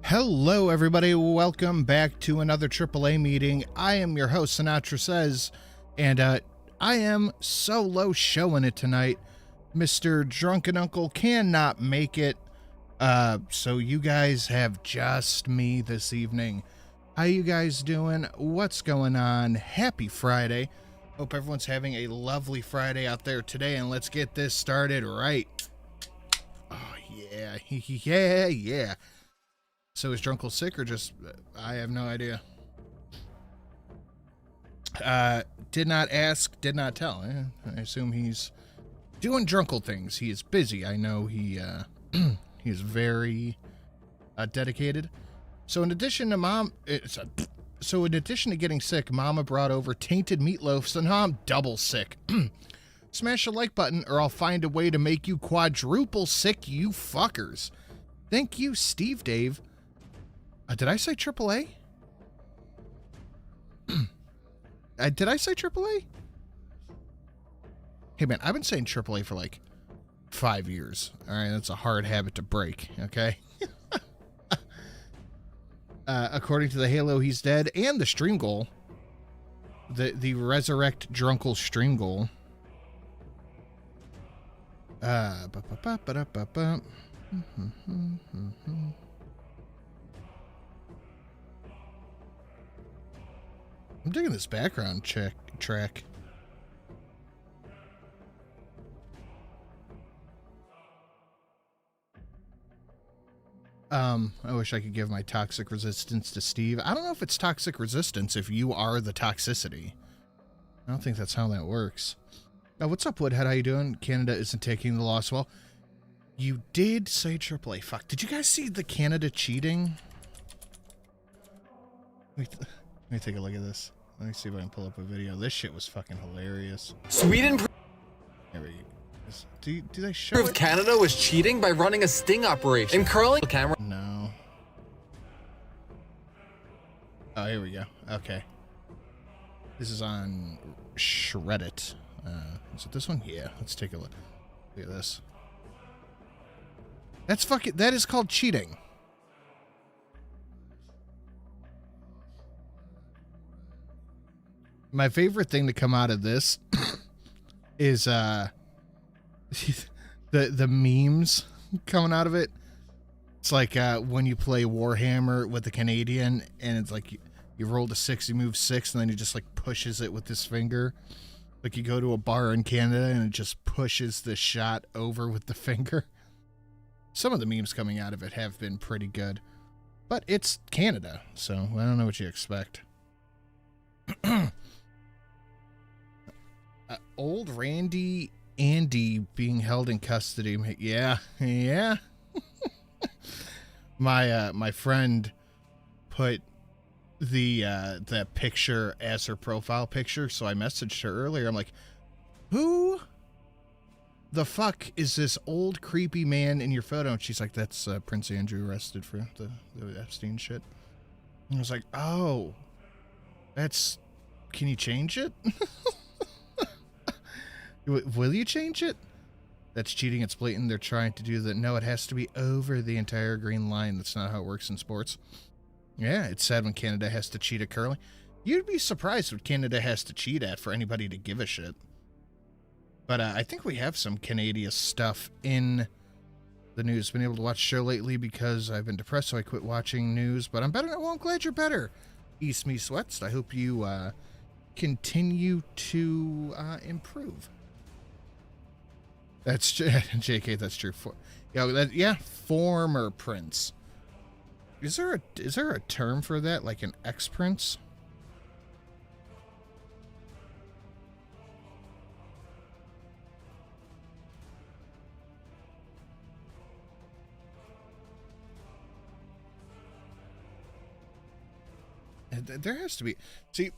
Hello everybody, welcome back to another AAA meeting. I am your host, Sinatra Says, and I am solo showing it tonight. Mr. Drunken Uncle cannot make it, so you guys have just me this evening. How you guys doing? What's going on? Happy Friday. Hope everyone's having a lovely Friday out there today, and let's get this started right. Oh yeah, yeah. So is Drunkle sick or just, I have no idea. Did not ask, did not tell. I assume he's doing Drunkle things. He is busy. I know he is very dedicated. So in addition to in addition to getting sick, Mama brought over tainted meatloaf, so now I'm double sick. Smash the like button or I'll find a way to make you quadruple sick, you fuckers. Thank you, Steve Dave. Did I say AAA? Did I say AAA? Hey man, I've been saying AAA for like 5 years. All right, that's a hard habit to break, okay? According to the Halo, he's dead, and the stream goal. The Resurrect Drunkle stream goal. I'm digging this background track. I wish I could give my toxic resistance to Steve. I don't know if it's toxic resistance if you are the toxicity. I don't think that's how that works. Oh, what's up, Woodhead? How you doing? Canada isn't taking the loss well. You did say AAA. Fuck. Did you guys see the Canada cheating? Let me take a look at this. Let me see if I can pull up a video. This shit was fucking hilarious. Sweden there we go. Do they show proved Canada was cheating by running a sting operation. In curling camera. No. Oh, here we go. Okay. This is on Reddit. Is it this one? Yeah. Let's take a look. Look at this. That is called cheating. My favorite thing to come out of this is the memes coming out of it. It's like when you play Warhammer with the Canadian and it's like you rolled a 6, you move 6, and then he just like pushes it with his finger. Like you go to a bar in Canada and it just pushes the shot over with the finger. Some of the memes coming out of it have been pretty good, but it's Canada, so I don't know what you expect. Old Randy Andy being held in custody. Yeah. My friend put that picture as her profile picture, so I messaged her earlier. I'm like, who the fuck is this old creepy man in your photo? And she's like, that's Prince Andrew arrested for the Epstein shit. And I was like, oh, that's, can you change it? Will you change it? That's cheating. It's blatant. They're trying to do that. No, it has to be over the entire green line. That's not how it works in sports. Yeah, it's sad when Canada has to cheat at curling. You'd be surprised what Canada has to cheat at for anybody to give a shit. But I think we have some Canadian stuff in the news. Been able to watch the show lately because I've been depressed, so I quit watching news. But I'm better now. Well, I'm glad you're better. East Me Sweats. I hope you continue to improve. That's JK. That's true. Former prince. Is there a term for that, like an ex-prince? There has to be. See,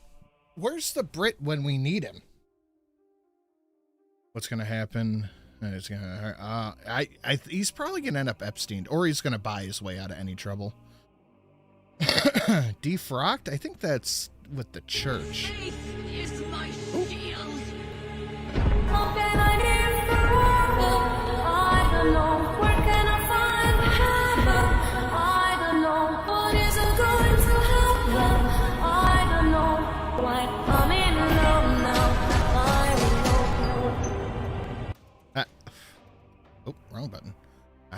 where's the Brit when we need him? What's gonna happen? It's gonna. He's probably gonna end up Epstein, or he's gonna buy his way out of any trouble. Defrocked? I think that's with the church. Is my shield. I don't know, where can I find heaven? I don't know.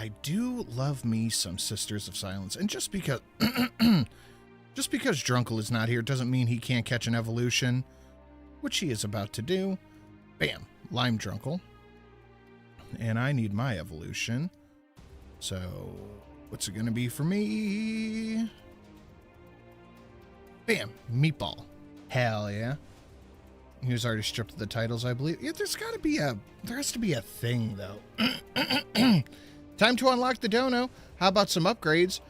I do love me some Sisters of Silence. And just because just because Drunkle is not here doesn't mean he can't catch an evolution, which he is about to do. Bam, Lime Drunkle. And I need my evolution. So, what's it going to be for me? Bam, Meatball. Hell yeah. He was already stripped of the titles, I believe. Yeah, there has to be a thing, though. Time to unlock the dono. How about some upgrades?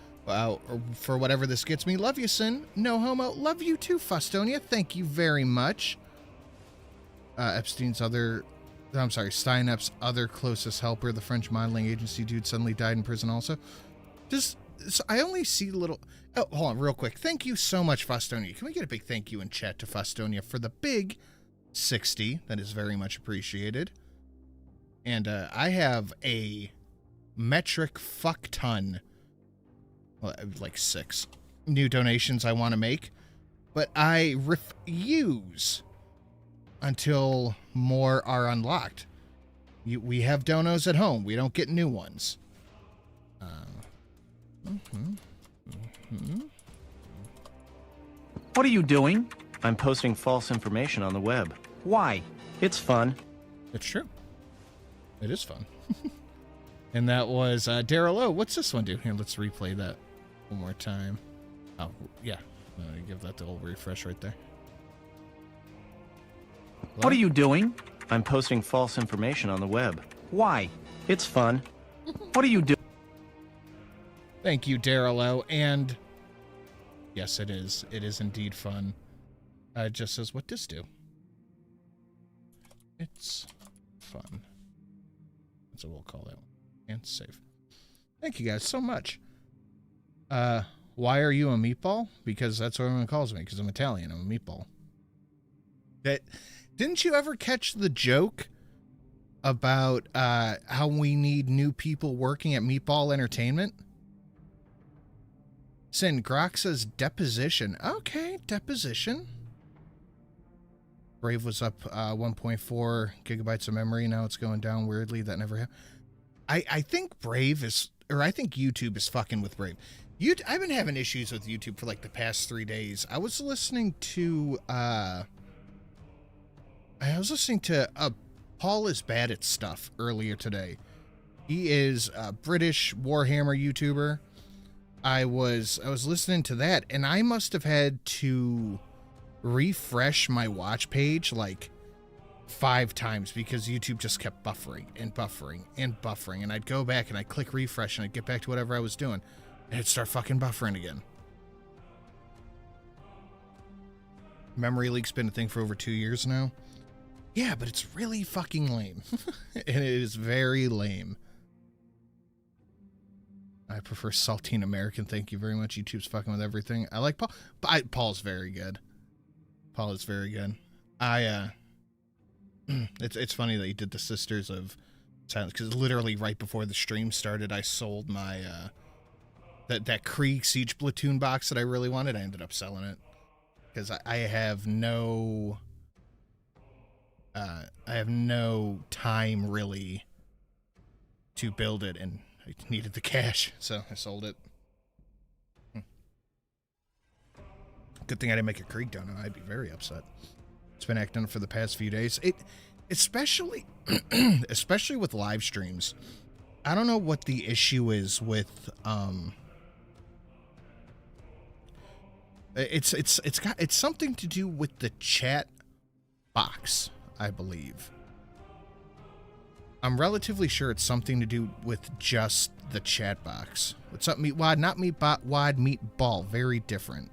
For whatever this gets me. Love you, Sin. No homo. Love you too, Fustonia. Thank you very much. Steinep's other closest helper, the French modeling agency dude, suddenly died in prison also. I only see little... Oh, hold on, real quick. Thank you so much, Fustonia. Can we get a big thank you in chat to Fustonia for the big 60? That is very much appreciated. And I have a metric fuck ton, well, like 6 new donations I want to make, but I refuse until more are unlocked. We have donos at home. We don't get new ones. What are you doing? I'm posting false information on the web. Why? It's fun. It's true. It is fun. And that was Daryl O. What's this one do? Here, let's replay that one more time. Oh, yeah. Give that the old refresh right there. Hello? What are you doing? I'm posting false information on the web. Why? It's fun. What are you doing? Thank you, Daryl O. And yes, it is. It is indeed fun. It just says, what does do? It's fun. That's what we'll call that one. And save. Thank you guys so much. Why are you a meatball? Because that's what everyone calls me, because I'm Italian. I'm a meatball. Didn't you ever catch the joke about how we need new people working at Meatball Entertainment? Sin Grok says deposition. Okay, deposition. Brave was up 1.4 gigabytes of memory. Now it's going down weirdly. That never happened. I think Brave is, or I think YouTube is fucking with Brave. I've been having issues with YouTube for like the past 3 days. I was listening to Paul is Bad at Stuff earlier today. He is a British Warhammer YouTuber. I was listening to that, and I must have had to refresh my watch page like 5 times because YouTube just kept buffering and buffering and buffering, and I'd go back and I'd click refresh and I'd get back to whatever I was doing, and it'd start fucking buffering again. Memory leak's been a thing for over 2 years now. Yeah, but it's really fucking lame. And it is very lame. I prefer Saltine American. Thank you very much. YouTube's fucking with everything. I like Paul. Paul's very good. Paul is very good. It's funny that you did the Sisters of Silence, because literally right before the stream started, I sold my that Krieg Siege Platoon box that I really wanted. I ended up selling it because I have no time really to build it, and I needed the cash, so I sold it. Good thing I didn't make a Krieg dono. I'd be very upset. It's been acting up for the past few days. Especially with live streams. I don't know what the issue is with it's something to do with the chat box, I believe. I'm relatively sure it's something to do with just the chat box. What's up, Meatwad? Not Meatbot, Wad, Meatball. Very different.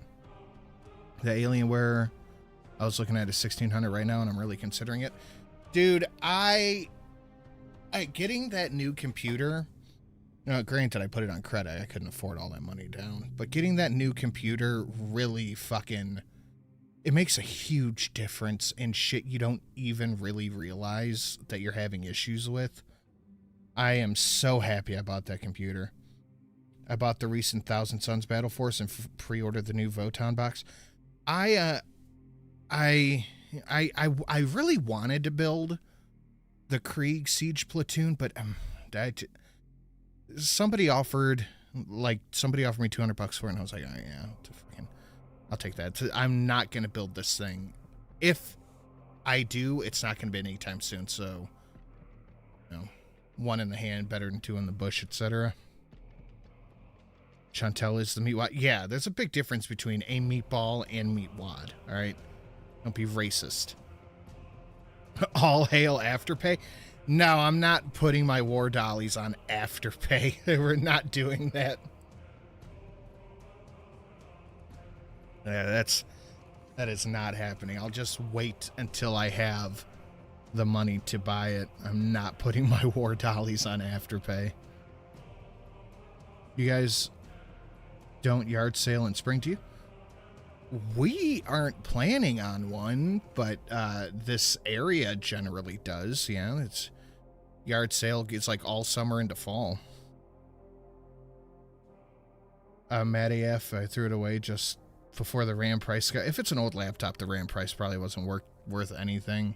The Alienware, I was looking at a 1600 right now, and I'm really considering it. Dude, I getting that new computer, granted, I put it on credit. I couldn't afford all that money down. But getting that new computer really fucking... It makes a huge difference in shit you don't even really realize that you're having issues with. I am so happy I bought that computer. I bought the recent Thousand Suns Battle Force and pre-ordered the new Voton box. I really wanted to build the Krieg Siege Platoon, but somebody offered me $200 for it, and I was like, oh yeah, I'll take that. I'm not gonna build this thing. If I do, it's not gonna be anytime soon. So, you know, one in the hand better than two in the bush, etc. Chantel is the meat wad. Yeah, there's a big difference between a meatball and meat wad. All right, don't be racist. All hail Afterpay. No, I'm not putting my war dollies on Afterpay. We're not doing that. Yeah, that is not happening. I'll just wait until I have the money to buy it. I'm not putting my war dollies on Afterpay. You guys don't yard sale in spring, do you? We aren't planning on one, but this area generally does. Yeah, it's yard sale gets like all summer into fall. Matt AF, I threw it away just before the RAM price got. If it's an old laptop, the RAM price probably wasn't worth anything.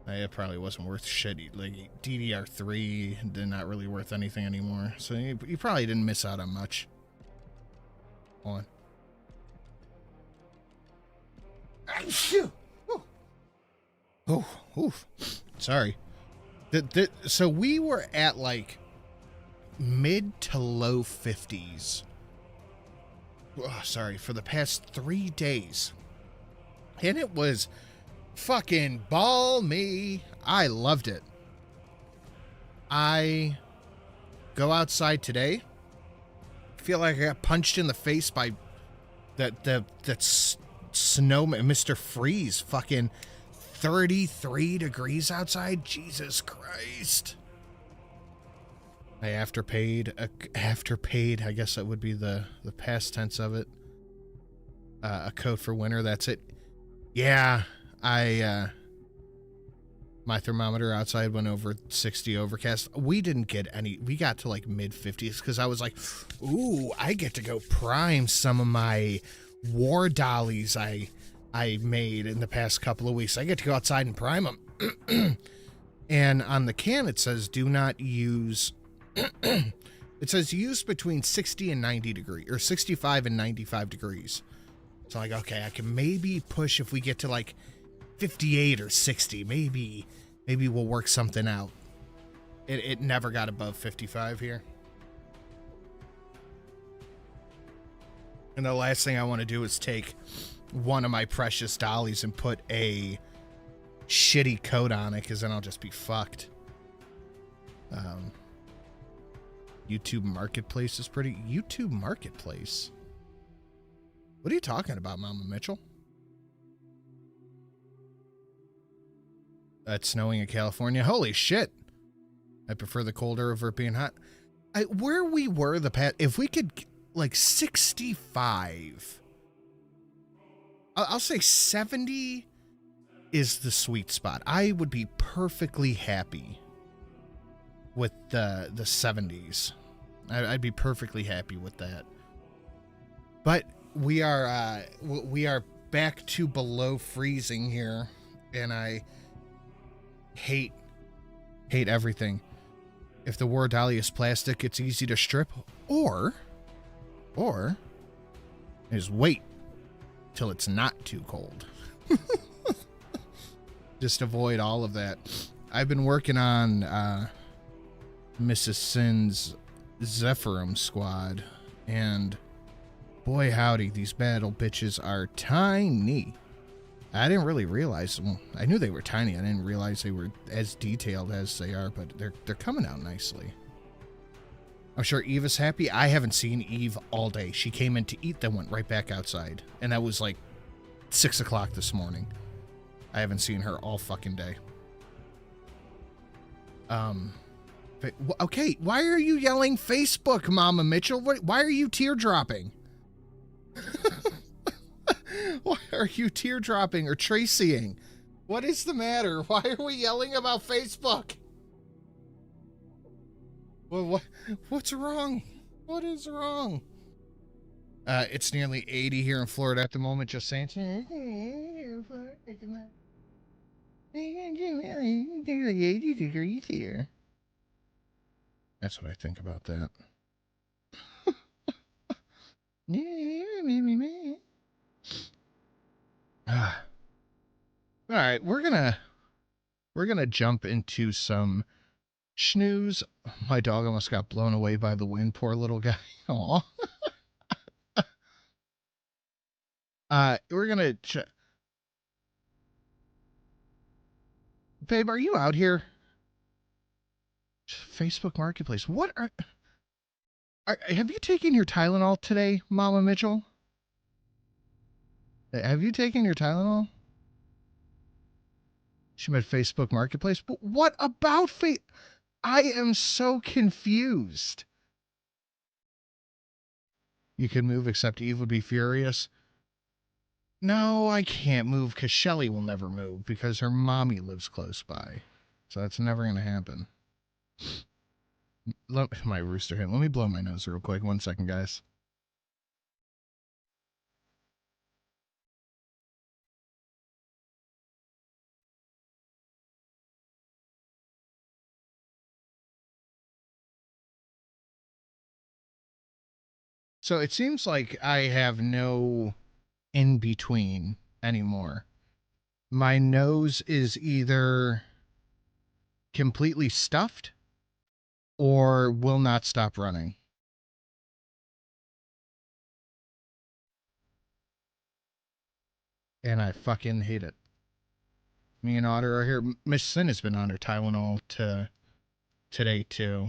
It probably wasn't worth shit. Like DDR3 did not really worth anything anymore. So you probably didn't miss out on much. Hold on. Oh, sorry. So we were at like mid to low 50s. Oh, sorry, for the past 3 days. And it was fucking balmy. I loved it. I go outside today. Feel like I got punched in the face by that snowman, Mr. Freeze. Fucking 33 degrees outside. Jesus Christ. I afterpaid, I guess that would be the past tense of it. A coat for winter, that's it. Yeah, my thermometer outside went over 60 overcast. We didn't get any, we got to like mid 50s because I was like, ooh, I get to go prime some of my war dollies I made in the past couple of weeks. I get to go outside and prime them. And on the can it says do not use it says use between 60 and 90 degrees, or 65 and 95 degrees. So like, okay, I can maybe push if we get to like 58 or 60, maybe we'll work something out. It never got above 55 here. And the last thing I want to do is take one of my precious dollies and put a shitty coat on it, because then I'll just be fucked. YouTube Marketplace is pretty... YouTube Marketplace? What are you talking about, Mama Mitchell? It's snowing in California. Holy shit. I prefer the colder over it being hot. Where we were the past... If we could... Like 65... I'll say 70 is the sweet spot. I would be perfectly happy with the 70s. I'd be perfectly happy with that. But we are back to below freezing here, and I hate everything. If the war dolly is plastic, it's easy to strip, or just wait till it's not too cold. Just avoid all of that. I've been working on Mrs. Sin's Zephyrum squad, and boy howdy, these battle bitches are tiny. I didn't really realize them. I knew they were tiny. I didn't realize they were as detailed as they are, but they're coming out nicely. I'm sure Eve is happy. I haven't seen Eve all day. She came in to eat, then went right back outside. And that was like 6 o'clock this morning. I haven't seen her all fucking day. But, okay, why are you yelling Facebook, Mama Mitchell? Why are you teardropping? Why are you teardropping or Tracying? What is the matter? Why are we yelling about Facebook? What's wrong? What is wrong? It's nearly 80 here in Florida at the moment, just saying. Nearly 80 degrees here. That's what I think about that. All right, we're gonna jump into some schnooze. My dog almost got blown away by the wind. Poor little guy. Aw. We're gonna. Babe, are you out here? Facebook Marketplace. What are have you taken your Tylenol today, Mama Mitchell? Have you taken your Tylenol? She meant Facebook Marketplace. But what about I am so confused. You can move, except Eve would be furious. No, I can't move because Shelly will never move because her mommy lives close by. So that's never going to happen. My rooster hit. Let me blow my nose real quick. 1 second, guys. So it seems like I have no in between anymore. My nose is either completely stuffed or will not stop running. And I fucking hate it. Me and Otter are here. Miss Sin has been on her Tylenol today too.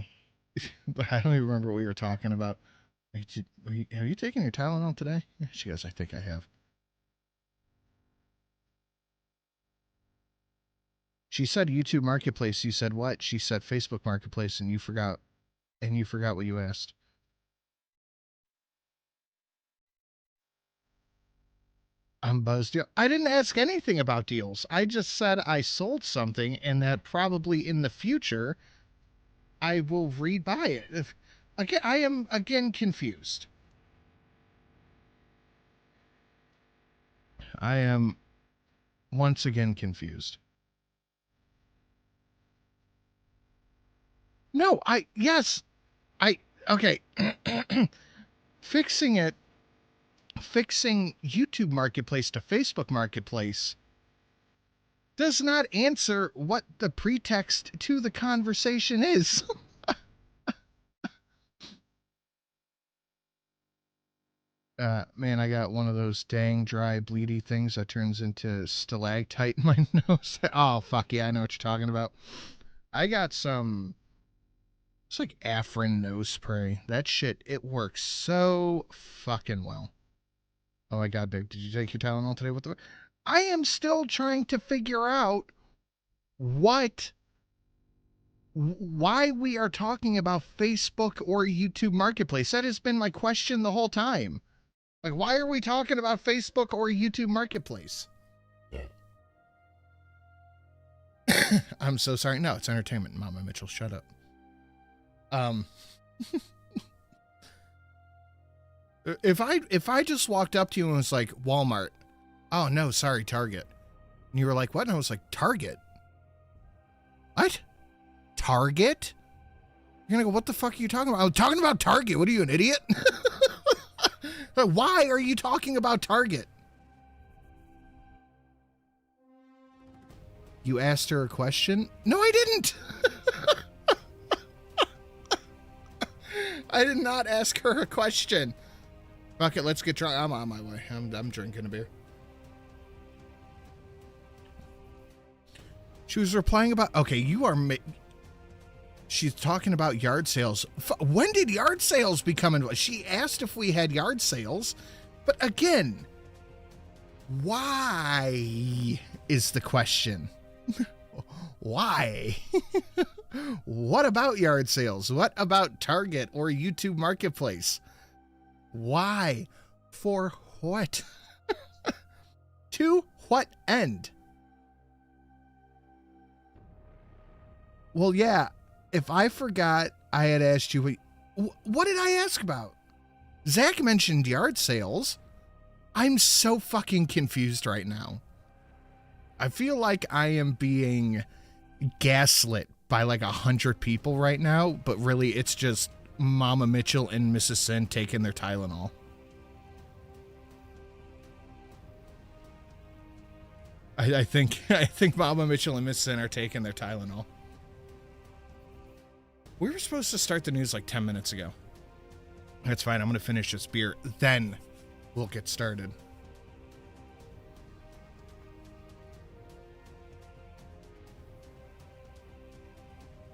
But I don't even remember what we were talking about. Have you taken your Tylenol today? She goes, I think I have. She said YouTube Marketplace. You said what? She said Facebook Marketplace, and you forgot what you asked. I'm buzzed. I didn't ask anything about deals. I just said I sold something and that probably in the future I will rebuy it. Again, I am again confused. I am once again confused. No, okay. Fixing YouTube Marketplace to Facebook Marketplace does not answer what the pretext to the conversation is. Man, I got one of those dang dry bleedy things that turns into stalactite in my nose. Oh, fuck yeah, I know what you're talking about. I got some, it's like Afrin nose spray. That shit, it works so fucking well. Oh my god, babe, did you take your Tylenol today? What the? I am still trying to figure out why we are talking about Facebook or YouTube Marketplace. That has been my question the whole time. Like, why are we talking about Facebook or YouTube Marketplace? I'm so sorry. No, it's entertainment, Mama Mitchell. Shut up. If I just walked up to you and was like, Walmart, oh no, sorry, Target. And you were like, what? And I was like, Target? What? Target? You're gonna go, what the fuck are you talking about? I'm talking about Target. What are you, an idiot? But why are you talking about Target? You asked her a question? No, I didn't. I did not ask her a question. Fuck it, let's get drunk. I'm on my way. I'm drinking a beer. She was replying about, okay, you are, she's talking about yard sales. When did yard sales become involved? She asked if we had yard sales, but again, why is the question? Why? What about yard sales? What about Target or YouTube Marketplace? Why? For what? To what end? Well, yeah, if I forgot I had asked you, what did I ask about? Zach mentioned yard sales. I'm so fucking confused right now. I feel like I am being gaslit by like 100 people right now, but really it's just Mama Mitchell and Mrs. Sin taking their Tylenol. I think Mama Mitchell and Miss Sin are taking their Tylenol. We were supposed to start the news like 10 minutes ago. That's fine. I'm going to finish this beer. Then we'll get started.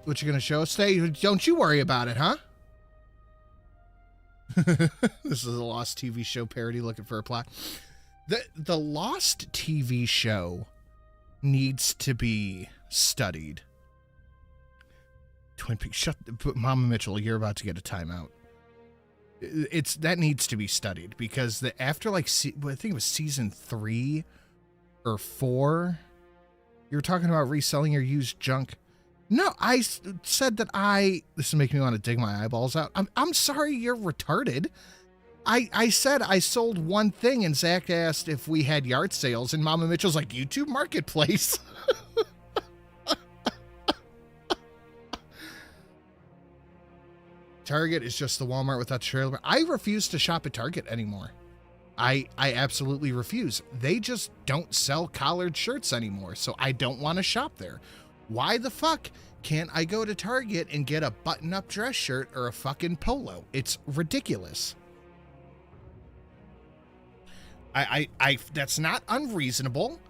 What you going to show us today? Don't you worry about it, huh? This is a Lost TV show parody looking for a plot. The Lost TV show needs to be studied. Twin Peaks, Mama Mitchell, you're about to get a timeout. That needs to be studied because after like, I think it was season 3 or 4, you were talking about reselling your used junk. No, I said that this is making me want to dig my eyeballs out. I'm sorry, you're retarded. I said I sold one thing and Zach asked if we had yard sales and Mama Mitchell's like, YouTube Marketplace. Target is just the Walmart without the trailer. I refuse to shop at Target anymore. I absolutely refuse. They just don't sell collared shirts anymore, so I don't want to shop there. Why the fuck can't I go to Target and get a button-up dress shirt or a fucking polo? It's ridiculous. That's not unreasonable.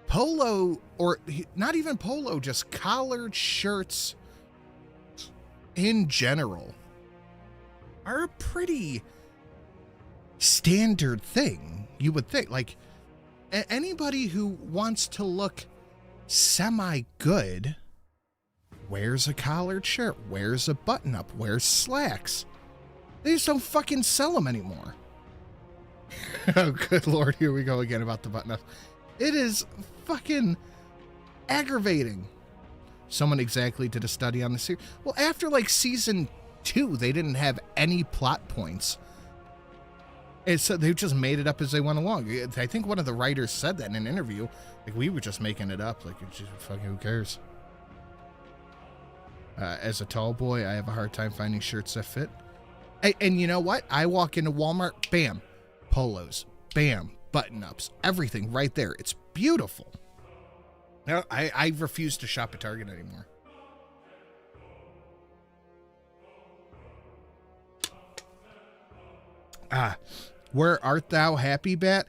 Polo, or not even polo, just collared shirts in general are a pretty standard thing, you would think. Like, anybody who wants to look semi-good wears a collared shirt, wears a button-up, wears slacks. They just don't fucking sell them anymore. Oh, good Lord, here we go again about the button-up. It is fucking aggravating. Someone exactly did a study on the series. Well, after like season 2, they didn't have any plot points. And so they just made it up as they went along. I think one of the writers said that in an interview. Like, we were just making it up. Like, it's just fucking, who cares? As a tall boy, I have a hard time finding shirts that fit. And you know what? I walk into Walmart, bam, polos, bam, button-ups, everything right there. It's beautiful. Now, I refuse to shop at Target anymore. Where art thou, happy bat?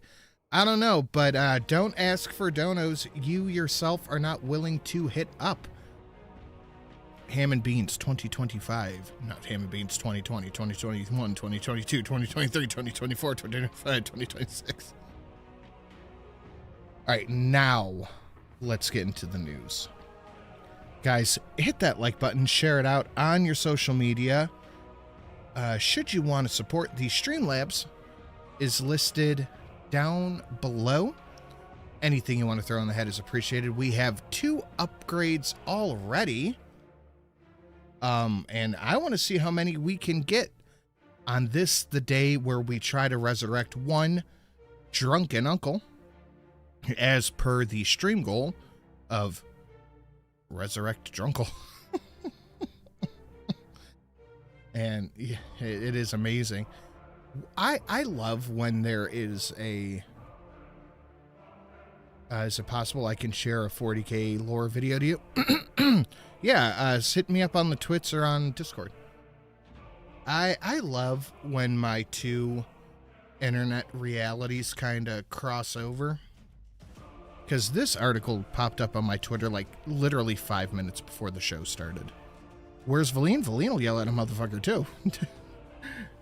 I don't know, but don't ask for donos you yourself are not willing to hit up. Ham and Beans 2025, not Ham and Beans 2020, 2021, 2022, 2023, 2024, 2025, 2026. All right, now let's get into the news. Guys, hit that like button, share it out on your social media. Should you want to support the Streamlabs is listed down below. Anything you want to throw on the head is appreciated. We have 2 upgrades already. And I want to see how many we can get on this, the day where we try to resurrect one drunken uncle, as per the stream goal of resurrect drunkle. And yeah, it is amazing. I love when there is a, is it possible I can share a 40K lore video to you? Yeah, hit me up on the Twits or on Discord. I love when my 2 internet realities kind of cross over. Because this article popped up on my Twitter like literally 5 minutes before the show started. Where's Valine? Valine will yell at a motherfucker too.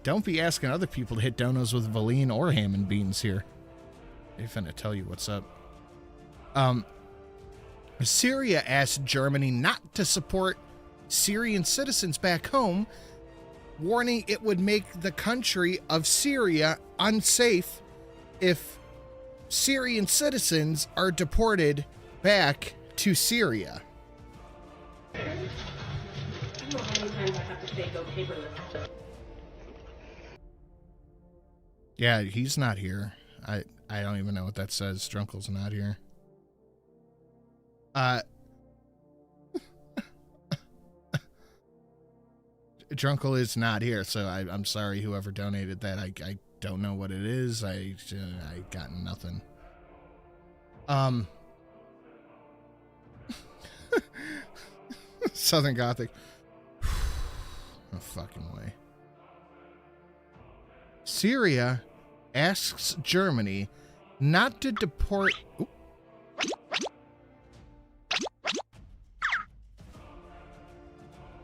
Don't be asking other people to hit donos with Valine or Ham and Beans here. They're finna tell you what's up. Syria asked Germany not to support Syrian citizens back home, warning it would make the country of Syria unsafe if Syrian citizens are deported back to Syria. Yeah, he's not here. I don't even know what that says. Drunkle's not here. Drunkle is not here, so I'm sorry whoever donated that. I don't know what it is. I got nothing. Southern Gothic. No fucking way. Syria asks Germany not to deport... Oop.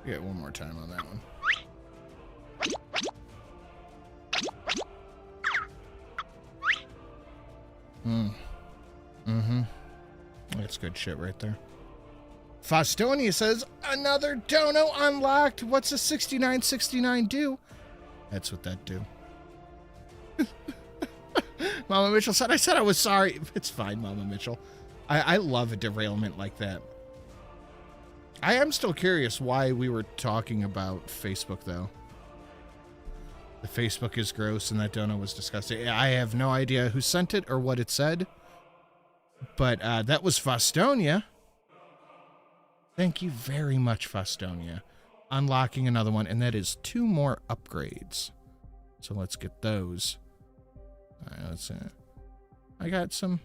Get one more time on that one. That's good shit right there. Faustonia says, another dono unlocked. What's a 6969 do? That's what that do. Mama Mitchell said, I said I was sorry. It's fine, Mama Mitchell. I love a derailment like that. I am still curious why we were talking about Facebook, though. The Facebook is gross and that dono was disgusting. I have no idea who sent it or what it said. But that was Faustonia. Thank you very much, Faustonia. Unlocking another one, and that is 2 more upgrades. So let's get those. All right, let's I got some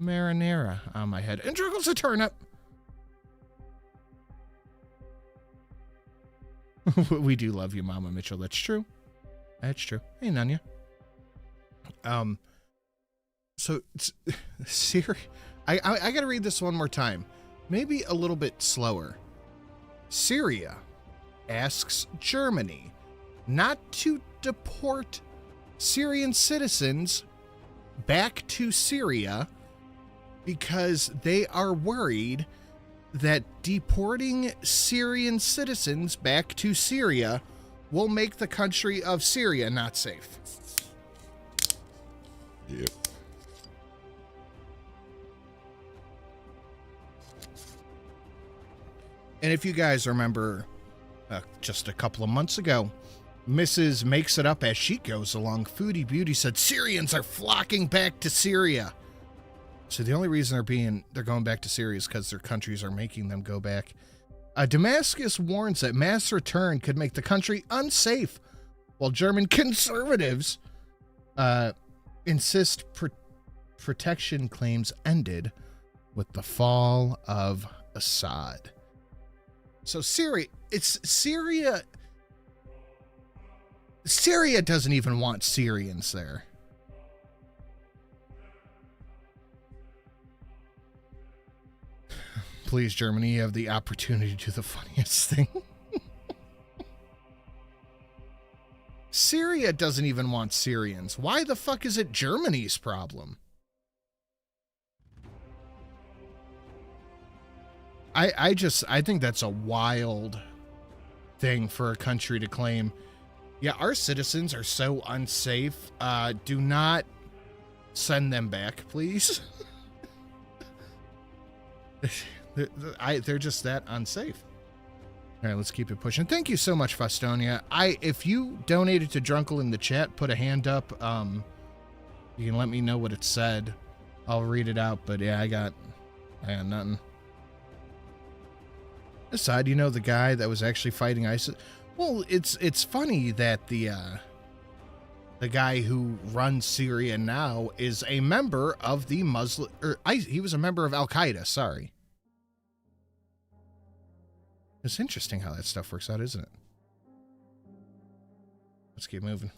marinara on my head. And Druggle's a turnip. We do love you, Mama Mitchell. That's true. That's true. Hey, Nanya. So, Siri, I got to read this one more time. Maybe a little bit slower. Syria asks Germany not to deport Syrian citizens back to Syria because they are worried that deporting Syrian citizens back to Syria will make the country of Syria not safe. Yep. And if you guys remember, just a couple of months ago, Mrs. Makes It Up as she goes along, Foodie Beauty said Syrians are flocking back to Syria. So the only reason they're going back to Syria is because their countries are making them go back. Damascus warns that mass return could make the country unsafe, while German conservatives insist protection claims ended with the fall of Assad. So Syria doesn't even want Syrians there. Please, Germany, you have the opportunity to do the funniest thing. Syria doesn't even want Syrians. Why the fuck is it Germany's problem? I think that's a wild thing for a country to claim. Yeah, our citizens are so unsafe. Do not send them back, please. They're just that unsafe. All right, let's keep it pushing. Thank you so much, Faustonia. If you donated to Drunkle in the chat, put a hand up. You can let me know what it said. I'll read it out. But yeah, I got nothing. Aside, you know, the guy that was actually fighting ISIS. Well, it's funny that the guy who runs Syria now is a member of the Muslim, he was a member of Al Qaeda. Sorry. It's interesting how that stuff works out, isn't it? Let's keep moving.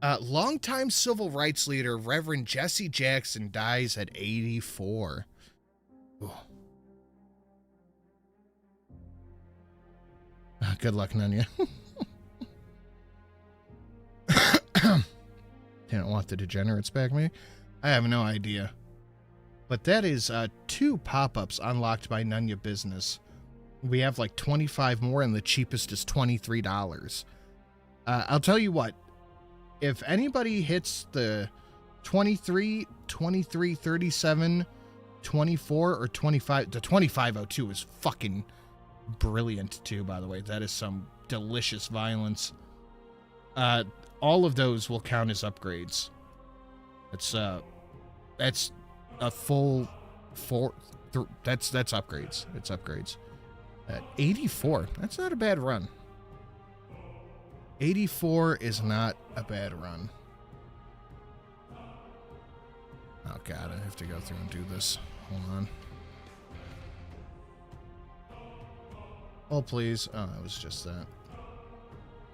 Longtime civil rights leader Reverend Jesse Jackson dies at 84. Ooh. Good luck, Nunya. Didn't want the degenerates back, maybe? I have no idea. But that is 2 pop-ups unlocked by Nunya Business. We have like 25 more, and the cheapest is $23. I'll tell you what. If anybody hits the 23, 23, 37, 24, or 25, the 2502 is fucking brilliant too, by the way. That is some delicious violence. All of those will count as upgrades. That's a full that's upgrades. It's upgrades. At 84, that's not a bad run. 84 is not a bad run. Oh god, I have to go through and do this. Hold on. Oh please. Oh, it was just that.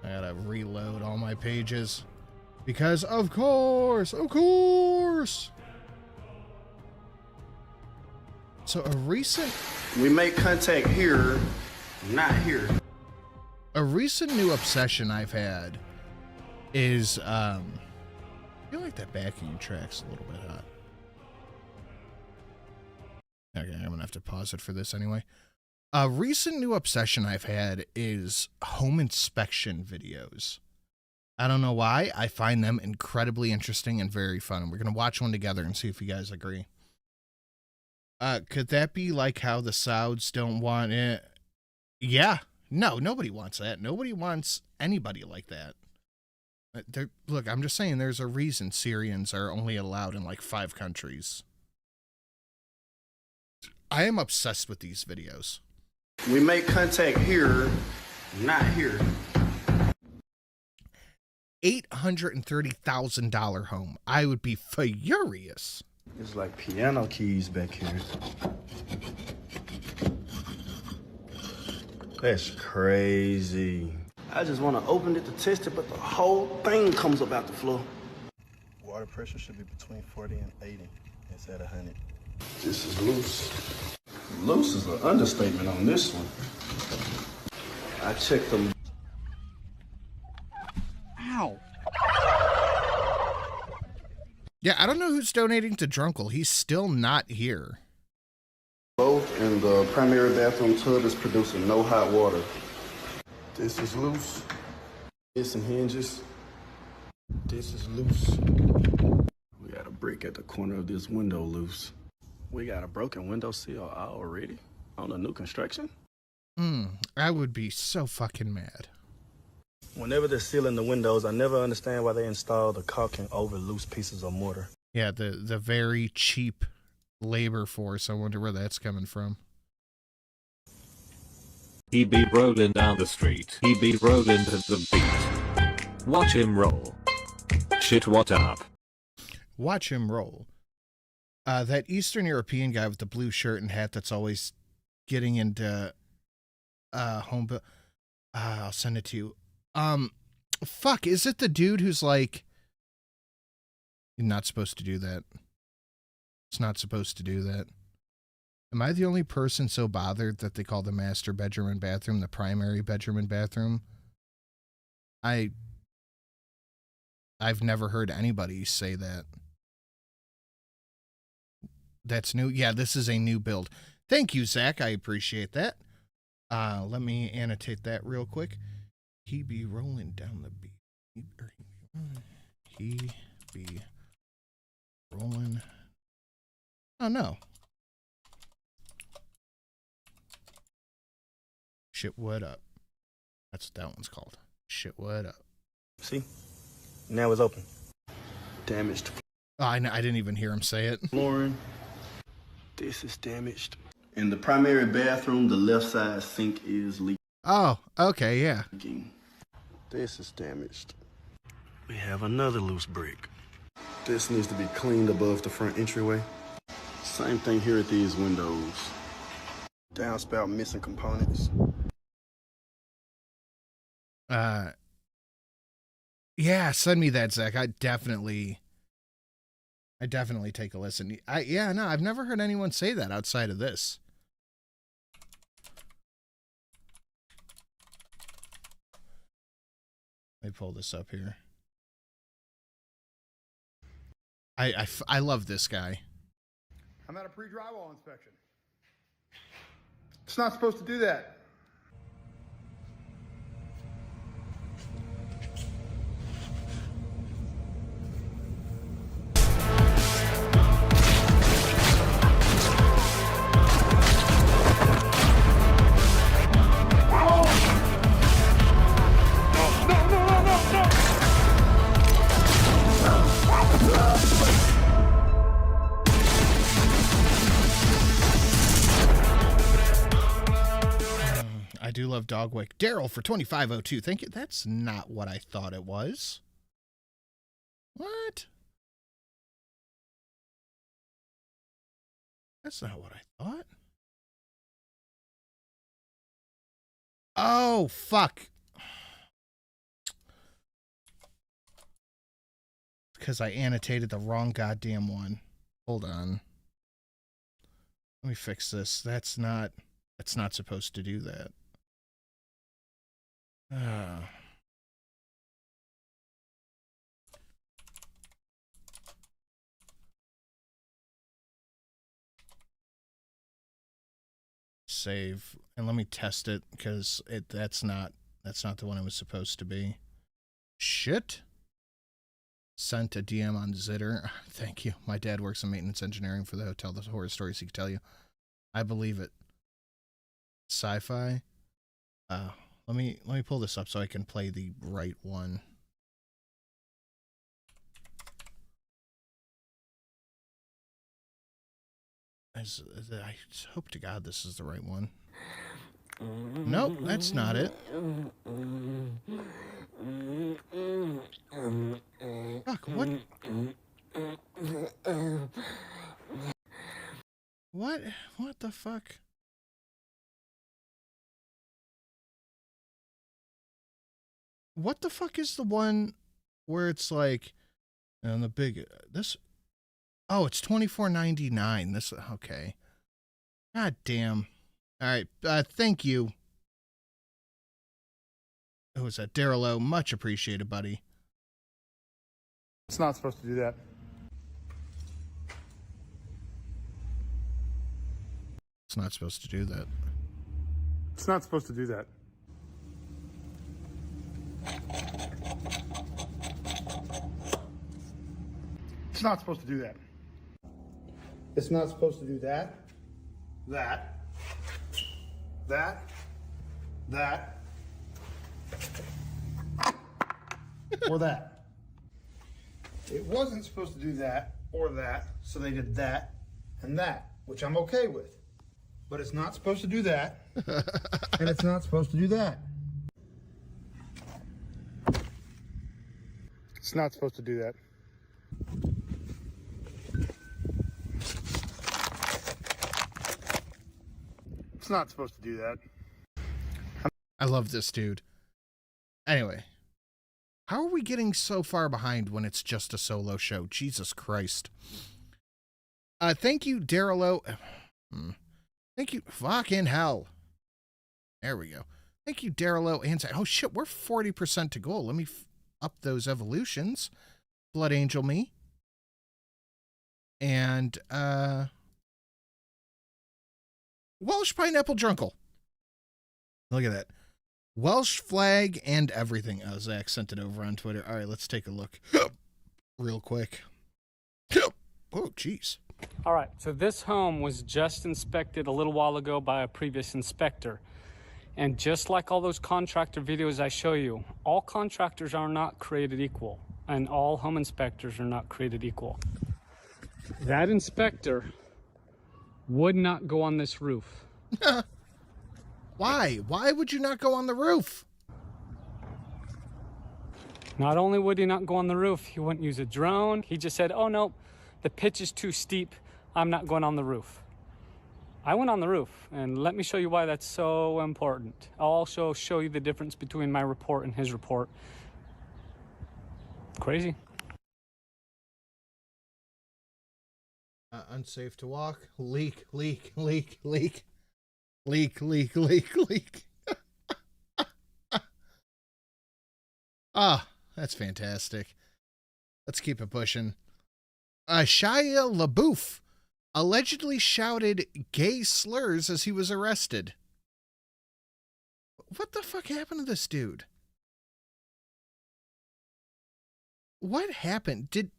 I gotta reload all my pages. Because of course! Of course! So a recent... We make contact here, not here. A recent new obsession I've had is, I feel like that backing track's a little bit hot. Okay, I'm gonna have to pause it for this anyway. A recent new obsession I've had is home inspection videos. I don't know why. I find them incredibly interesting and very fun. And we're gonna watch one together and see if you guys agree. Could that be like how the Sauds don't want it? Yeah. No, nobody wants that. Nobody wants anybody like that. Look, I'm just saying there's a reason Syrians are only allowed in like 5 countries. I am obsessed with these videos. We make contact here, not here. $830,000 home. I would be furious. It's like piano keys back here. That's crazy. I just want to open it to test it, but the whole thing comes up out the floor. Water pressure should be between 40 and 80 instead of 100. This is loose. Loose is an understatement on this one. I checked them. Ow. Yeah, I don't know who's donating to Drunkle. He's still not here. Both in the primary bathroom tub is producing no hot water. This is loose. Here's some hinges. This is loose. We got a brick at the corner of this window loose. We got a broken window sill already on a new construction? I would be so fucking mad. Whenever they're sealing the windows, I never understand why they install the caulking over loose pieces of mortar. Yeah, the very cheap labor force. I wonder where that's coming from. He be rolling down the street. He be rolling to the beat. Watch him roll. Shit, what up? Watch him roll. That Eastern European guy with the blue shirt and hat that's always getting into home build. I'll send it to you. Fuck, is it the dude who's like, you're not supposed to do that? It's not supposed to do that. Am I the only person so bothered that they call the master bedroom and bathroom the primary bedroom and bathroom? I've never heard anybody say that. That's new. Yeah, this is a new build. Thank you, Zach. I appreciate that. Let me annotate that real quick. He be rolling down the beat. He be rolling. Oh, no. Shit, what up? That's what that one's called. Shit, what up? See? Now it's open. Damaged. Oh, I didn't even hear him say it. Flooring. This is damaged. In the primary bathroom, the left side sink is leaking. Oh, okay, yeah. This is damaged. We have another loose brick. This needs to be cleaned above the front entryway. Same thing here at these windows. Downspout missing components. Yeah, send me that, Zach. I definitely take a listen. Yeah, no, I've never heard anyone say that outside of this. Let me pull this up here. I love this guy. I'm at a pre-drywall inspection. It's not supposed to do that. Dogwick. Daryl for 2502. Thank you. That's not what I thought it was. What? That's not what I thought. Oh, fuck. Because I annotated the wrong goddamn one. Hold on. Let me fix this. That's not supposed to do that. Save. And let me test it, because that's not the one it was supposed to be. Shit. Sent a DM on Zitter. Thank you. My dad works in maintenance engineering for the hotel. The horror stories he can tell you. I believe it. Sci-fi. Let me pull this up so I can play the right one. I hope to God this is the right one. Nope, that's not it. Fuck, what? What the fuck? What the fuck is the one where it's like, and the big, this, oh, it's $24.99. This, okay. God damn. All right, thank you. Who was that? Daryl, much appreciated, buddy. It's not supposed to do that. It's not supposed to do that. It's not supposed to do that. It's not supposed to do that. It's not supposed to do that. That. Or that. It wasn't supposed to do that or that, so they did that and that, which I'm okay with. But it's not supposed to do that, and it's not supposed to do that. It's not supposed to do that. It's not supposed to do that. I love this dude. Anyway, how are we getting so far behind when it's just a solo show? Jesus Christ. Thank you, Daryl. Thank you. Fucking hell. There we go. Thank you, Daryl. And oh shit, we're 40% to goal. Let me up those evolutions. Blood Angel me. And Welsh Pineapple Drunkle. Look at that. Welsh flag and everything. Oh, Zach sent it over on Twitter. All right, let's take a look real quick. Oh, jeez. All right, so this home was just inspected a little while ago by a previous inspector. And just like all those contractor videos I show you, all contractors are not created equal, and all home inspectors are not created equal. That inspector would not go on this roof. Why? Why would you not go on the roof? Not only would he not go on the roof, he wouldn't use a drone. He just said, oh no, the pitch is too steep. I'm not going on the roof. I went on the roof, and let me show you why that's so important. I'll also show you the difference between my report and his report. Crazy. Unsafe to walk. Leak. Ah, that's fantastic. Let's keep it pushing. Shia LaBeouf allegedly shouted gay slurs as he was arrested. What the fuck happened to this dude? What happened? Did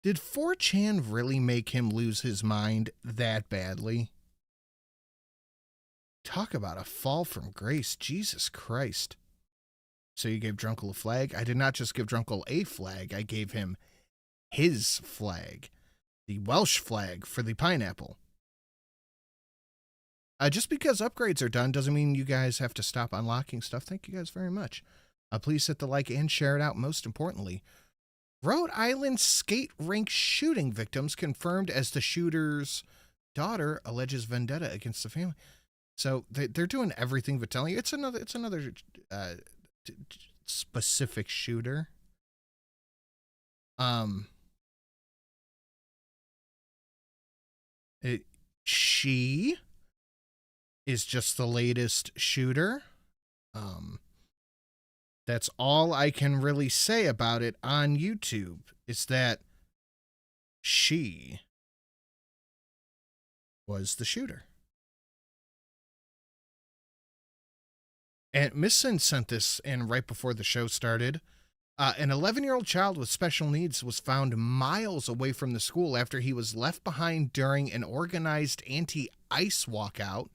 4chan really make him lose his mind that badly? Talk about a fall from grace. Jesus Christ. So you gave Drunkle a flag? I did not just give Drunkle a flag. I gave him his flag. The Welsh flag for the pineapple. Just because upgrades are done doesn't mean you guys have to stop unlocking stuff. Thank you guys very much. Please hit the like and share it out. Most importantly, Rhode Island skate rink shooting victims confirmed as the shooter's daughter alleges vendetta against the family. So they're doing everything but telling you. It's another specific shooter. She is just the latest shooter. That's all I can really say about it on YouTube, is that she was the shooter. And Miss Sin sent this in right before the show started. An 11-year-old child with special needs was found miles away from the school after he was left behind during an organized anti-ice walkout.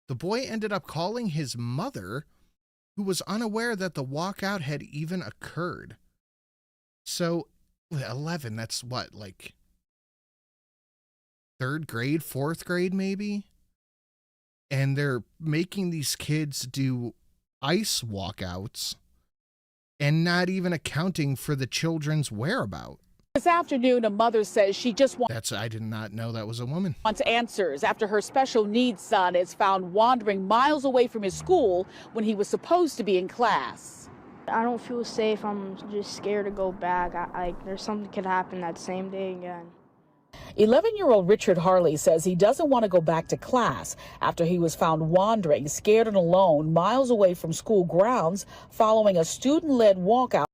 The boy ended up calling his mother, who was unaware that the walkout had even occurred. So, 11, that's what, like 3rd grade, 4th grade maybe? And they're making these kids do ice walkouts and not even accounting for the children's whereabouts. This afternoon, a mother says she just I did not know that was a woman. wants answers after her special needs son is found wandering miles away from his school when he was supposed to be in class. I don't feel safe. I'm just scared to go back. There's something could happen that same day again. 11-year-old Richard Harley says he doesn't want to go back to class after he was found wandering, scared and alone, miles away from school grounds following a student-led walkout.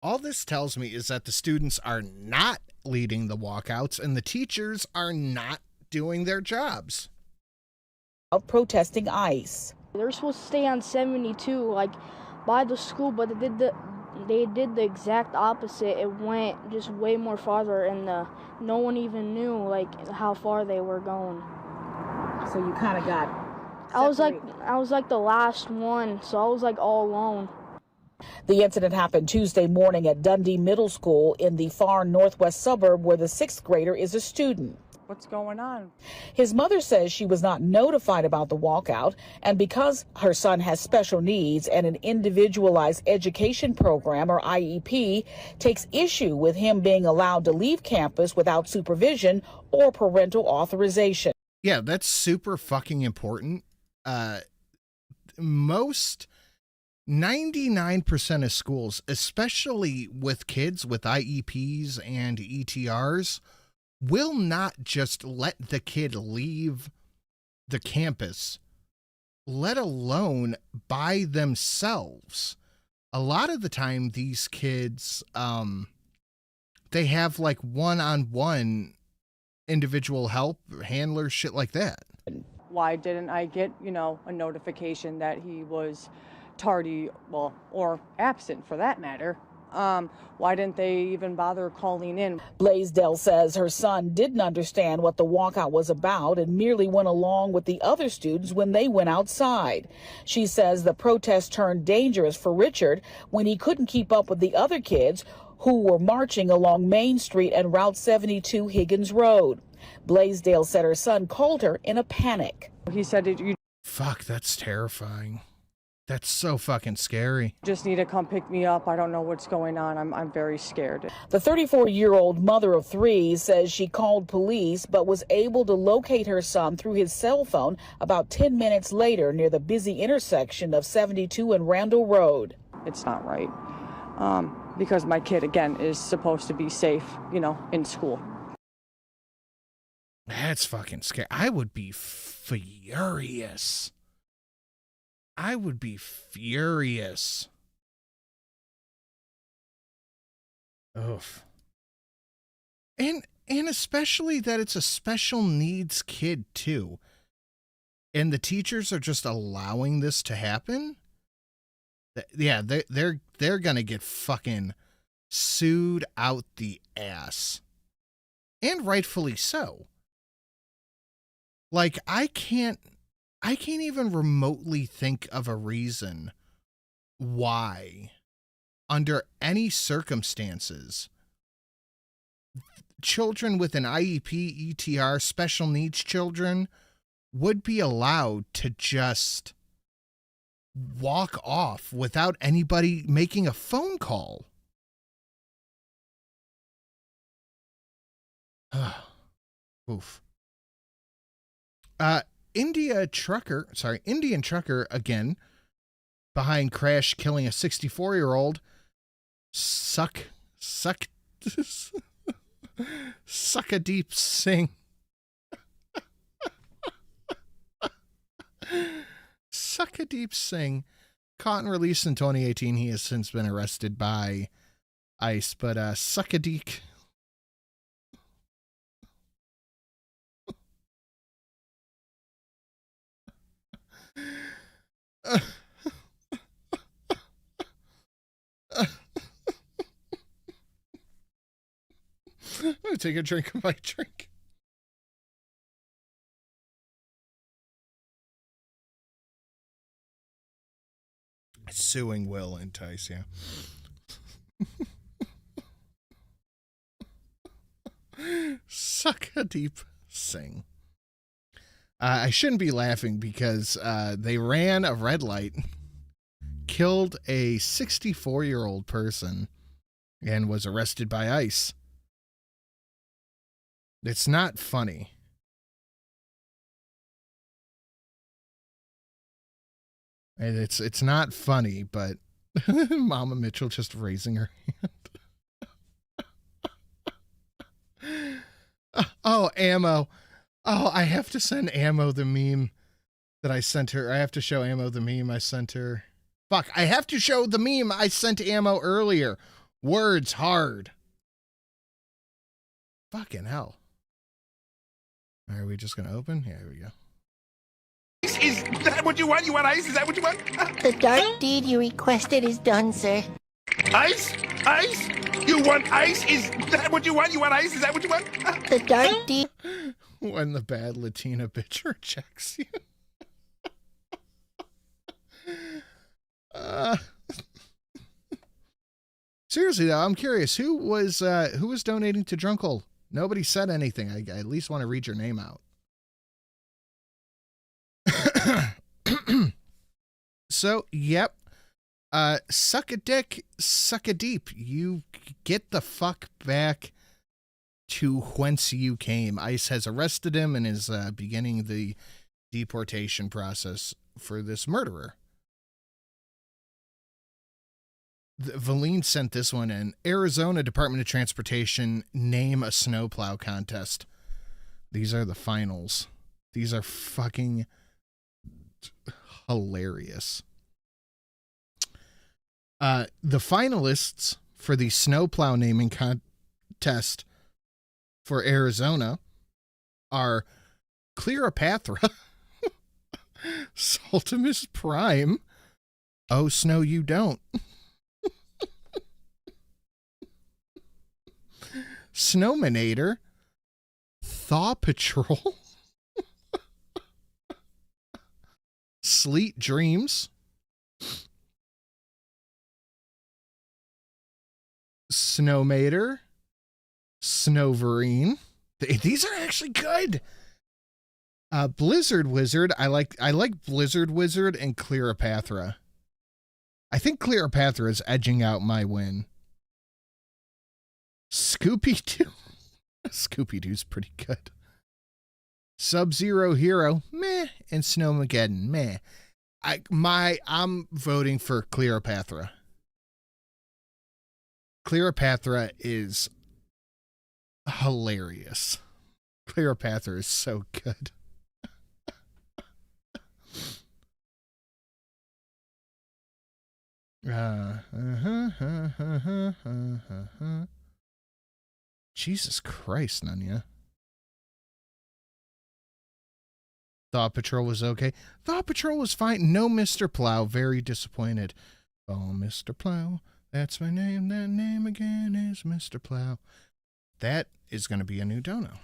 All this tells me is that the students are not leading the walkouts and the teachers are not doing their jobs. Of protesting ICE. They're supposed to stay on 72, by the school, but they did the exact opposite. It went just way more farther, and no one even knew how far they were going. So you kind of got I was like the last one, so I was all alone. The incident happened Tuesday morning at Dundee Middle School in the far northwest suburb where the 6th grader is a student. What's going on? His mother says she was not notified about the walkout, and because her son has special needs and an individualized education program, or IEP, takes issue with him being allowed to leave campus without supervision or parental authorization. Yeah, that's super fucking important. 99% of schools, especially with kids with IEPs and ETRs, will not just let the kid leave the campus, let alone by themselves. A lot of the time, these kids, they have one-on-one individual help, handlers, shit like that. Why didn't I get, a notification that he was tardy, or absent for that matter? Why didn't they even bother calling in? Blaisdell says her son didn't understand what the walkout was about and merely went along with the other students when they went outside. She says the protest turned dangerous for Richard when he couldn't keep up with the other kids who were marching along Main Street and Route 72 Higgins Road. Blaisdell said her son called her in a panic. He said, Fuck, that's terrifying. That's so fucking scary. Just need to come pick me up. I don't know what's going on. I'm very scared. The 34-year-old mother of 3 says she called police but was able to locate her son through his cell phone about 10 minutes later near the busy intersection of 72 and Randall Road. It's not right. Because my kid, again, is supposed to be safe, in school. That's fucking scary. I would be furious. I would be furious. Oof. And especially that it's a special needs kid too. And the teachers are just allowing this to happen. Yeah, they're gonna get fucking sued out the ass. And rightfully so. I can't even remotely think of a reason why, under any circumstances, children with an IEP, ETR, special needs children would be allowed to just walk off without anybody making a phone call. Oof. Indian trucker again, behind crash killing a 64-year-old. Suck a deep sing. Suck a deep sing. Caught and released in 2018. He has since been arrested by ICE, but suck a deek. I'm gonna take a drink of my drink. Suing will entice, yeah. Suck a deep sing. I shouldn't be laughing because they ran a red light, killed a 64-year-old person, and was arrested by ICE. It's not funny. And it's not funny, but Mama Mitchell just raising her hand. Oh, Ammo. Oh, I have to send Ammo the meme that I sent her. I have to show Ammo the meme I sent her. Fuck, I have to show the meme I sent Ammo earlier. Words hard. Fucking hell. Are we just going to open? Here we go. Is that what you want? You want ice? Is that what you want? The dark deed you requested is done, sir. Ice? Ice? You want ice? Is that what you want? You want ice? Is that what you want? The dark deed. When the bad Latina bitch rejects you. Seriously though, I'm curious who was donating to Drunkle. Nobody said anything. I at least want to read your name out. So, yep. Suck a dick, suck a deep. You get the fuck back to whence you came. ICE has arrested him and is beginning the deportation process for this murderer. Valine sent this one in. Arizona Department of Transportation, name a snowplow contest. These are the finals. These are fucking hilarious. The finalists for the snowplow naming contest for Arizona are Cleopatra, Saltimus Prime, Oh Snow You Don't, Snowmanator, Thaw Patrol, Sleet Dreams, Snowmater, Snowverine. These are actually good. Blizzard Wizard. I like Blizzard Wizard and Cleopatra. I think Cleopatra is edging out my win. Scooby-Doo. Scooby-Doo's pretty good. Sub-Zero Hero, meh, and Snowmageddon, meh. I'm voting for Cleopatra. Cleopatra is hilarious. Cleopatra is so good. Jesus Christ, Nunya. Thaw Patrol was okay. Thaw Patrol was fine. No Mr. Plow. Very disappointed. Oh, Mr. Plow. That's my name. That name again is Mr. Plow. That is going to be a new dono.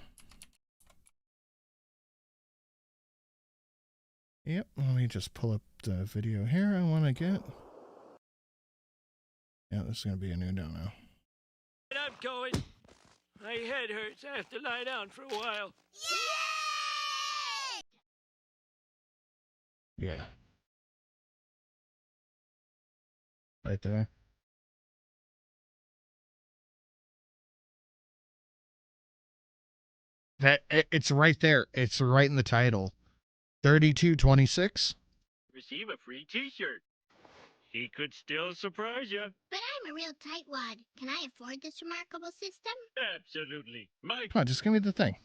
Yep. Let me just pull up the video here I want to get. Yeah, this is going to be a new dono. I'm going. My head hurts. I have to lie down for a while. Yeah. Right there. It's right there. It's right in the title. 3226. Receive a free t-shirt. He could still surprise you. But I'm a real tightwad. Can I afford this remarkable system? Absolutely. My Come on, just give me the thing.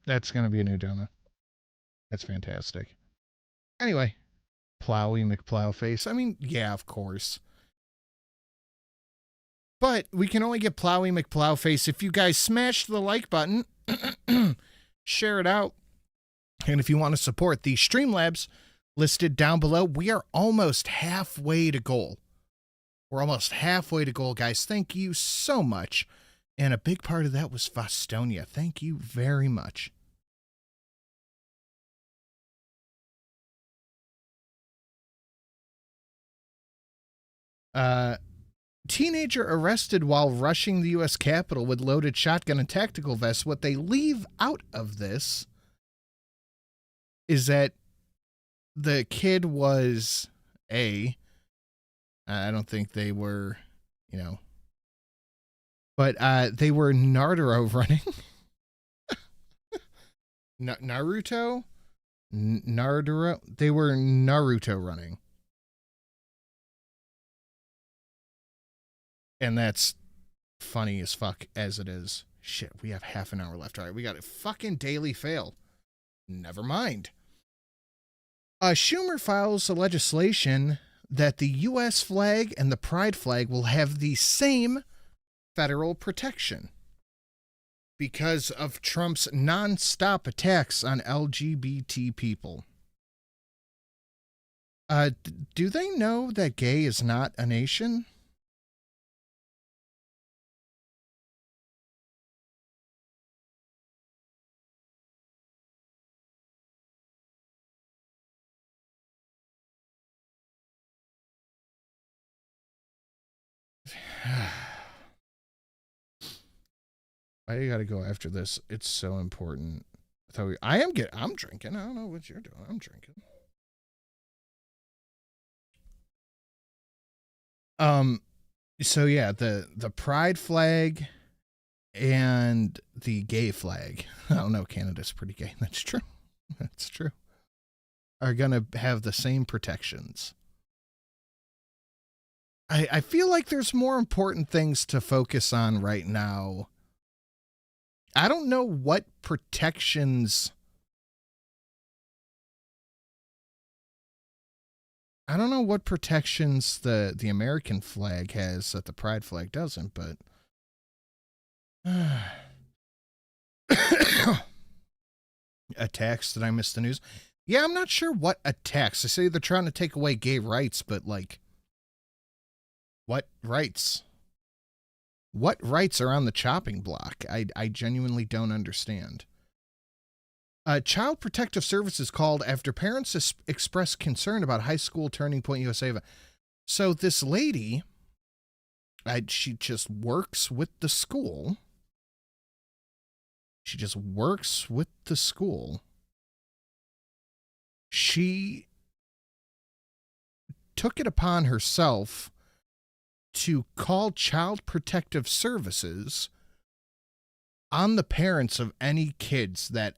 That's gonna be a new donut. That's fantastic. Anyway, Plowy McPlowface. I mean, yeah, of course. But we can only get Plowy McPlowface if you guys smash the like button, share it out, and if you want to support the Streamlabs listed down below, we are almost halfway to goal. We're almost halfway to goal, guys. Thank you so much. And a big part of that was Fostonia. Thank you very much. Teenager arrested while rushing the U.S. Capitol with loaded shotgun and tactical vest. What they leave out of this is that the kid was I don't think they were, but they were Naruto running. Naruto? Naruto? They were Naruto running. And that's funny as fuck as it is. Shit, we have half an hour left. All right, we got a fucking daily fail. Never mind. Schumer files a legislation that the U.S. flag and the pride flag will have the same federal protection because of Trump's non-stop attacks on LGBT people. Do they know that gay is not a nation? Why you gotta go after this? It's so important. I'm drinking. I don't know what you're doing. I'm drinking. So yeah, the pride flag and the gay flag. I don't know, Canada's pretty gay. That's true. That's true. Are gonna have the same protections. I feel like there's more important things to focus on right now. I don't know what protections. I don't know what protections the American flag has that the pride flag doesn't, but attacks. Did I miss the news? Yeah, I'm not sure what attacks. They say they're trying to take away gay rights, but like, what rights? What rights are on the chopping block? I genuinely don't understand. Child Protective Services called after parents expressed concern about high school Turning Point USA. So this lady, she just works with the school. She just works with the school. She took it upon herself to call Child Protective Services on the parents of any kids that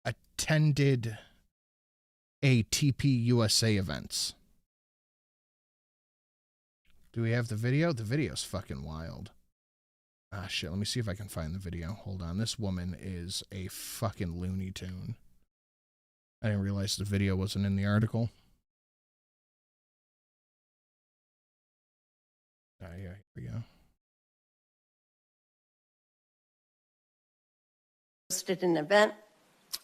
attended a TP USA events. Do we have the video? The video's fucking wild. Ah, shit. Let me see if I can find the video. Hold on. This woman is a fucking Looney Tune. I didn't realize the video wasn't in the article. Yeah, here we go. Hosted an event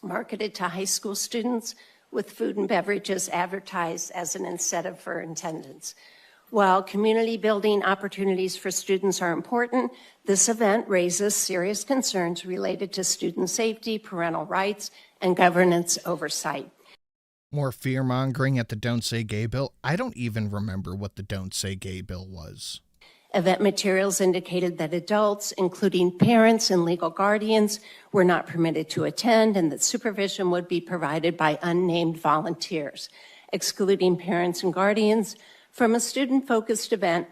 marketed to high school students with food and beverages advertised as an incentive for attendance. While community building opportunities for students are important, this event raises serious concerns related to student safety, parental rights, and governance oversight. More fear-mongering at the Don't Say Gay bill. I don't even remember what the Don't Say Gay bill was. Event materials indicated that adults, including parents and legal guardians, were not permitted to attend and that supervision would be provided by unnamed volunteers. Excluding parents and guardians from a student-focused event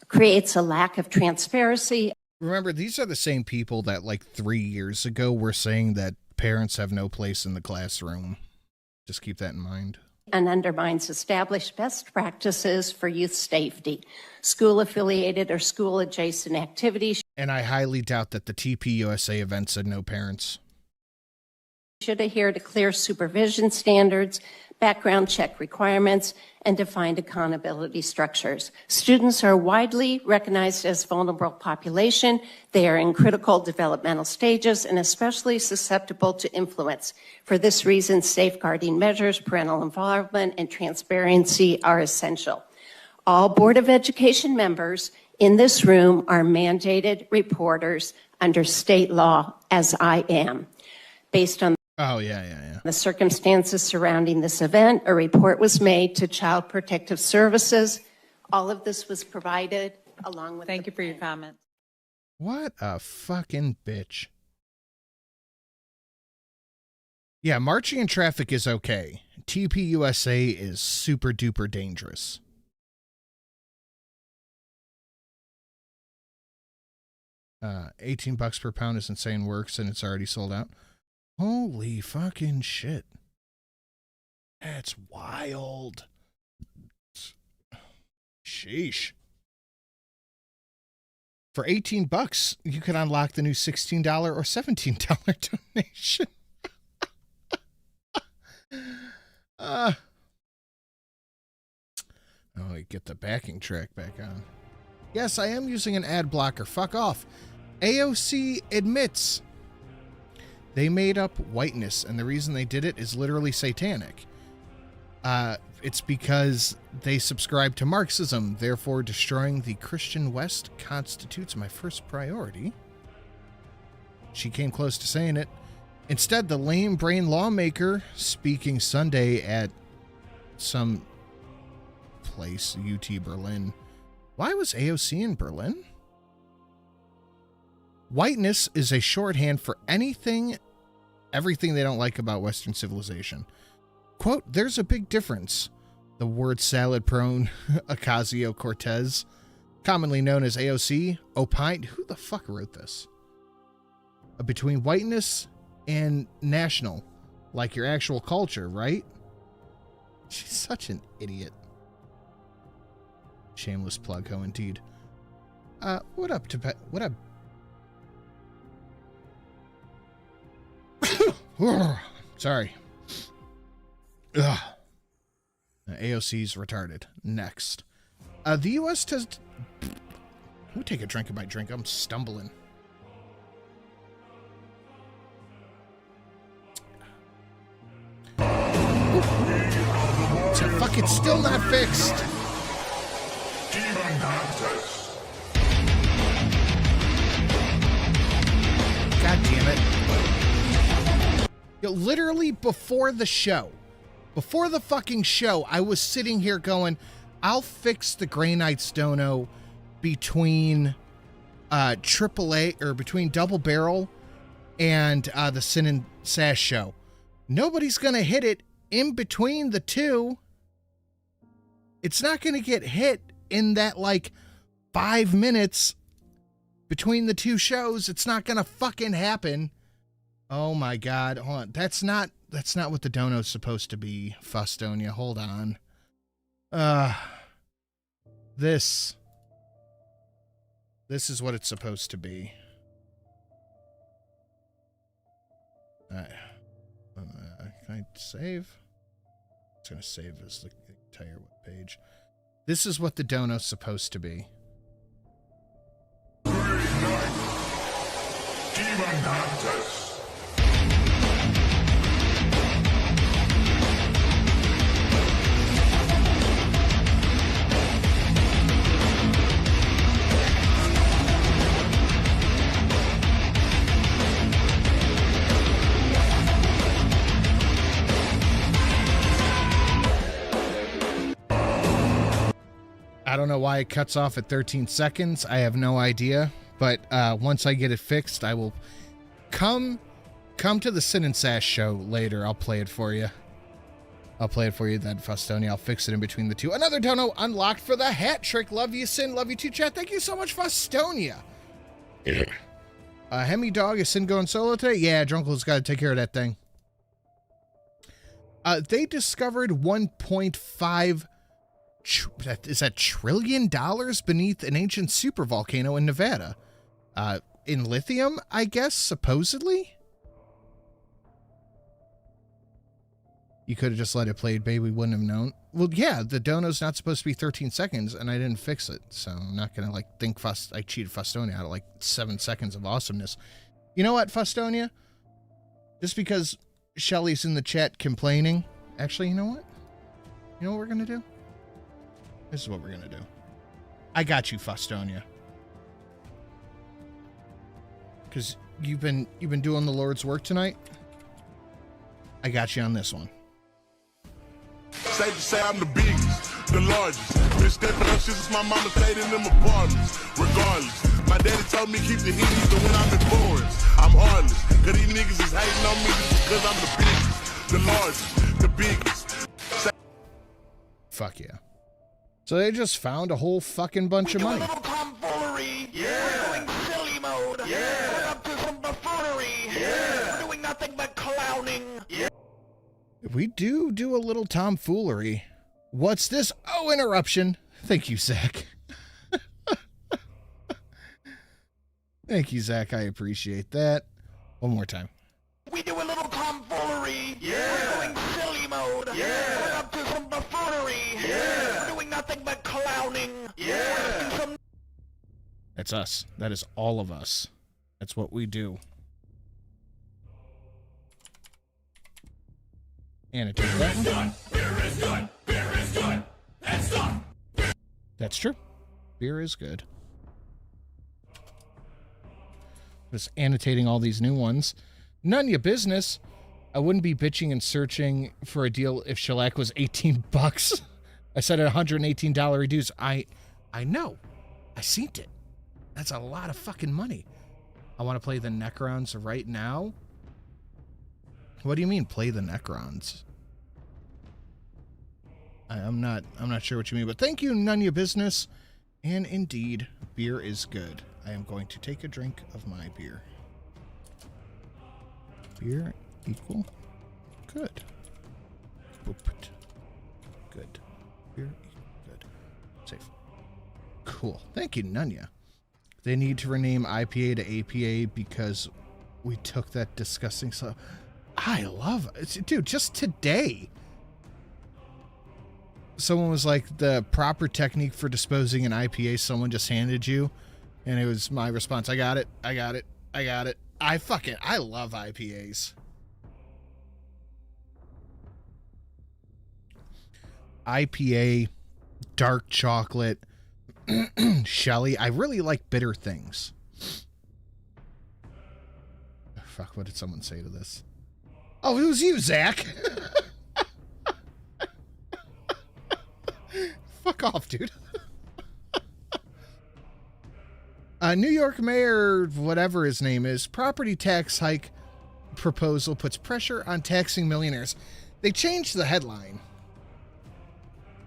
creates a lack of transparency. Remember, these are the same people that like 3 years ago were saying that parents have no place in the classroom. Just keep that in mind. And undermines established best practices for youth safety, school-affiliated or school-adjacent activities. And I highly doubt that the TPUSA event said no parents. Should adhere to clear supervision standards, background check requirements, and defined accountability structures. Students are widely recognized as vulnerable population. They are in critical developmental stages and especially susceptible to influence. For this reason, safeguarding measures, parental involvement, and transparency are essential. All Board of Education members in this room are mandated reporters under state law, as I am. Based on the circumstances surrounding this event, a report was made to Child Protective Services. All of this was provided along with. Thank you for your comment. What a fucking bitch. Yeah, marching in traffic is okay. TPUSA is super duper dangerous. $18 per pound is Insane Works and it's already sold out. Holy fucking shit. That's wild. Sheesh. For $18, you could unlock the new $16 or $17 donation. Oh, get the backing track back on. Yes, I am using an ad blocker. Fuck off. AOC admits they made up whiteness, and the reason they did it is literally satanic. It's because they subscribe to Marxism, therefore destroying the Christian West constitutes my first priority. She came close to saying it. Instead, the lame brain lawmaker speaking Sunday at some place, UT Berlin. Why was AOC in Berlin? Whiteness is a shorthand for everything they don't like about Western civilization. Quote, there's a big difference. The word salad prone Ocasio-Cortez, commonly known as AOC, opined, who the fuck wrote this? Between whiteness and national, like your actual culture, right? She's such an idiot. Shameless plug, ho indeed. What up, Tibet? What up? Sorry. Ugh. AOC's retarded. Next. The U.S. Let me take a drink of my drink. I'm stumbling. It's fucking still not fixed. God damn it. Yo, literally before the fucking show, I was sitting here going, I'll fix the Grey Knights dono between AAA or between Double Barrel and the Sin and Sash show. Nobody's gonna hit it in between the two. It's not gonna get hit in that like 5 minutes between the two shows. It's not gonna fucking happen. Oh my god, hold on. That's not what the dono's supposed to be, Fustonia. Hold on. This is what it's supposed to be. Can I save? It's gonna save as the entire web page. This is what the dono's supposed to be. I don't know why it cuts off at 13 seconds. I have no idea. But once I get it fixed, I will come to the Sin and Sash show later. I'll play it for you. I'll play it for you then, Fustonia. I'll fix it in between the two. Another dono unlocked for the hat trick. Love you, Sin. Love you too, chat. Thank you so much, Fustonia. Hemi Dog, is Sin going solo today? Yeah, Drunkle's got to take care of that thing. They discovered 1.5 is that trillion dollars beneath an ancient supervolcano in Nevada. In lithium, I guess, supposedly? You could have just let it play, babe. We wouldn't have known. Well, yeah, the dono's not supposed to be 13 seconds, and I didn't fix it. So I'm not going to, like, think I cheated Fustonia out of, like, 7 seconds of awesomeness. You know what, Fustonia? Just because Shelly's in the chat complaining. Actually, you know what? You know what we're going to do? This is what we're going to do. I got you, Fustonia. Because you've been doing the Lord's work tonight. I got you on this one. Safe to say I'm the biggest, the largest. Been stepping up since my mama stayed in them apartments. Regardless, my daddy told me keep the heat even when I'm in forest. I'm heartless, cause these niggas is hating on me just because I'm the biggest, the largest, the biggest. Fuck yeah. So they just found a whole fucking bunch of money. Tomfoolery, yeah. We're doing silly mode, yeah. We're up to some buffoonery, yeah. We're doing nothing but clowning, yeah. We do a little tomfoolery. What's this? Oh, interruption. Thank you, Zach. Thank you, Zach. I appreciate that. One more time. We do a little tomfoolery, yeah. We're doing silly mode, yeah. We're up to some buffoonery, yeah. We're doing nothing but clowning, yeah. That's us. That is all of us. That's what we do. Annotate that one. Beer is good. Beer is good. And stop. That's true. Beer is good. Just annotating all these new ones. None of your business. I wouldn't be bitching and searching for a deal if shellac was 18 bucks. I said at $118 reduce. I know. I seen it. That's a lot of fucking money. I want to play the Necrons right now. What do you mean play the Necrons? I'm not sure what you mean, but thank you, none of your business. And indeed, beer is good. I am going to take a drink of my beer. Beer equal good. Good. Beer equal good. Safe. Cool. Thank you, Nunya. They need to rename IPA to APA because we took that disgusting stuff. I love it. Dude, just today, someone was like, the proper technique for disposing an IPA someone just handed you, and it was my response. I got it. I love IPAs. IPA, dark chocolate, Shelly. I really like bitter things. Fuck, what did someone say to this? Oh, it was you, Zach. Fuck off, dude. New York Mayor, whatever his name is, property tax hike proposal puts pressure on taxing millionaires. They changed the headline.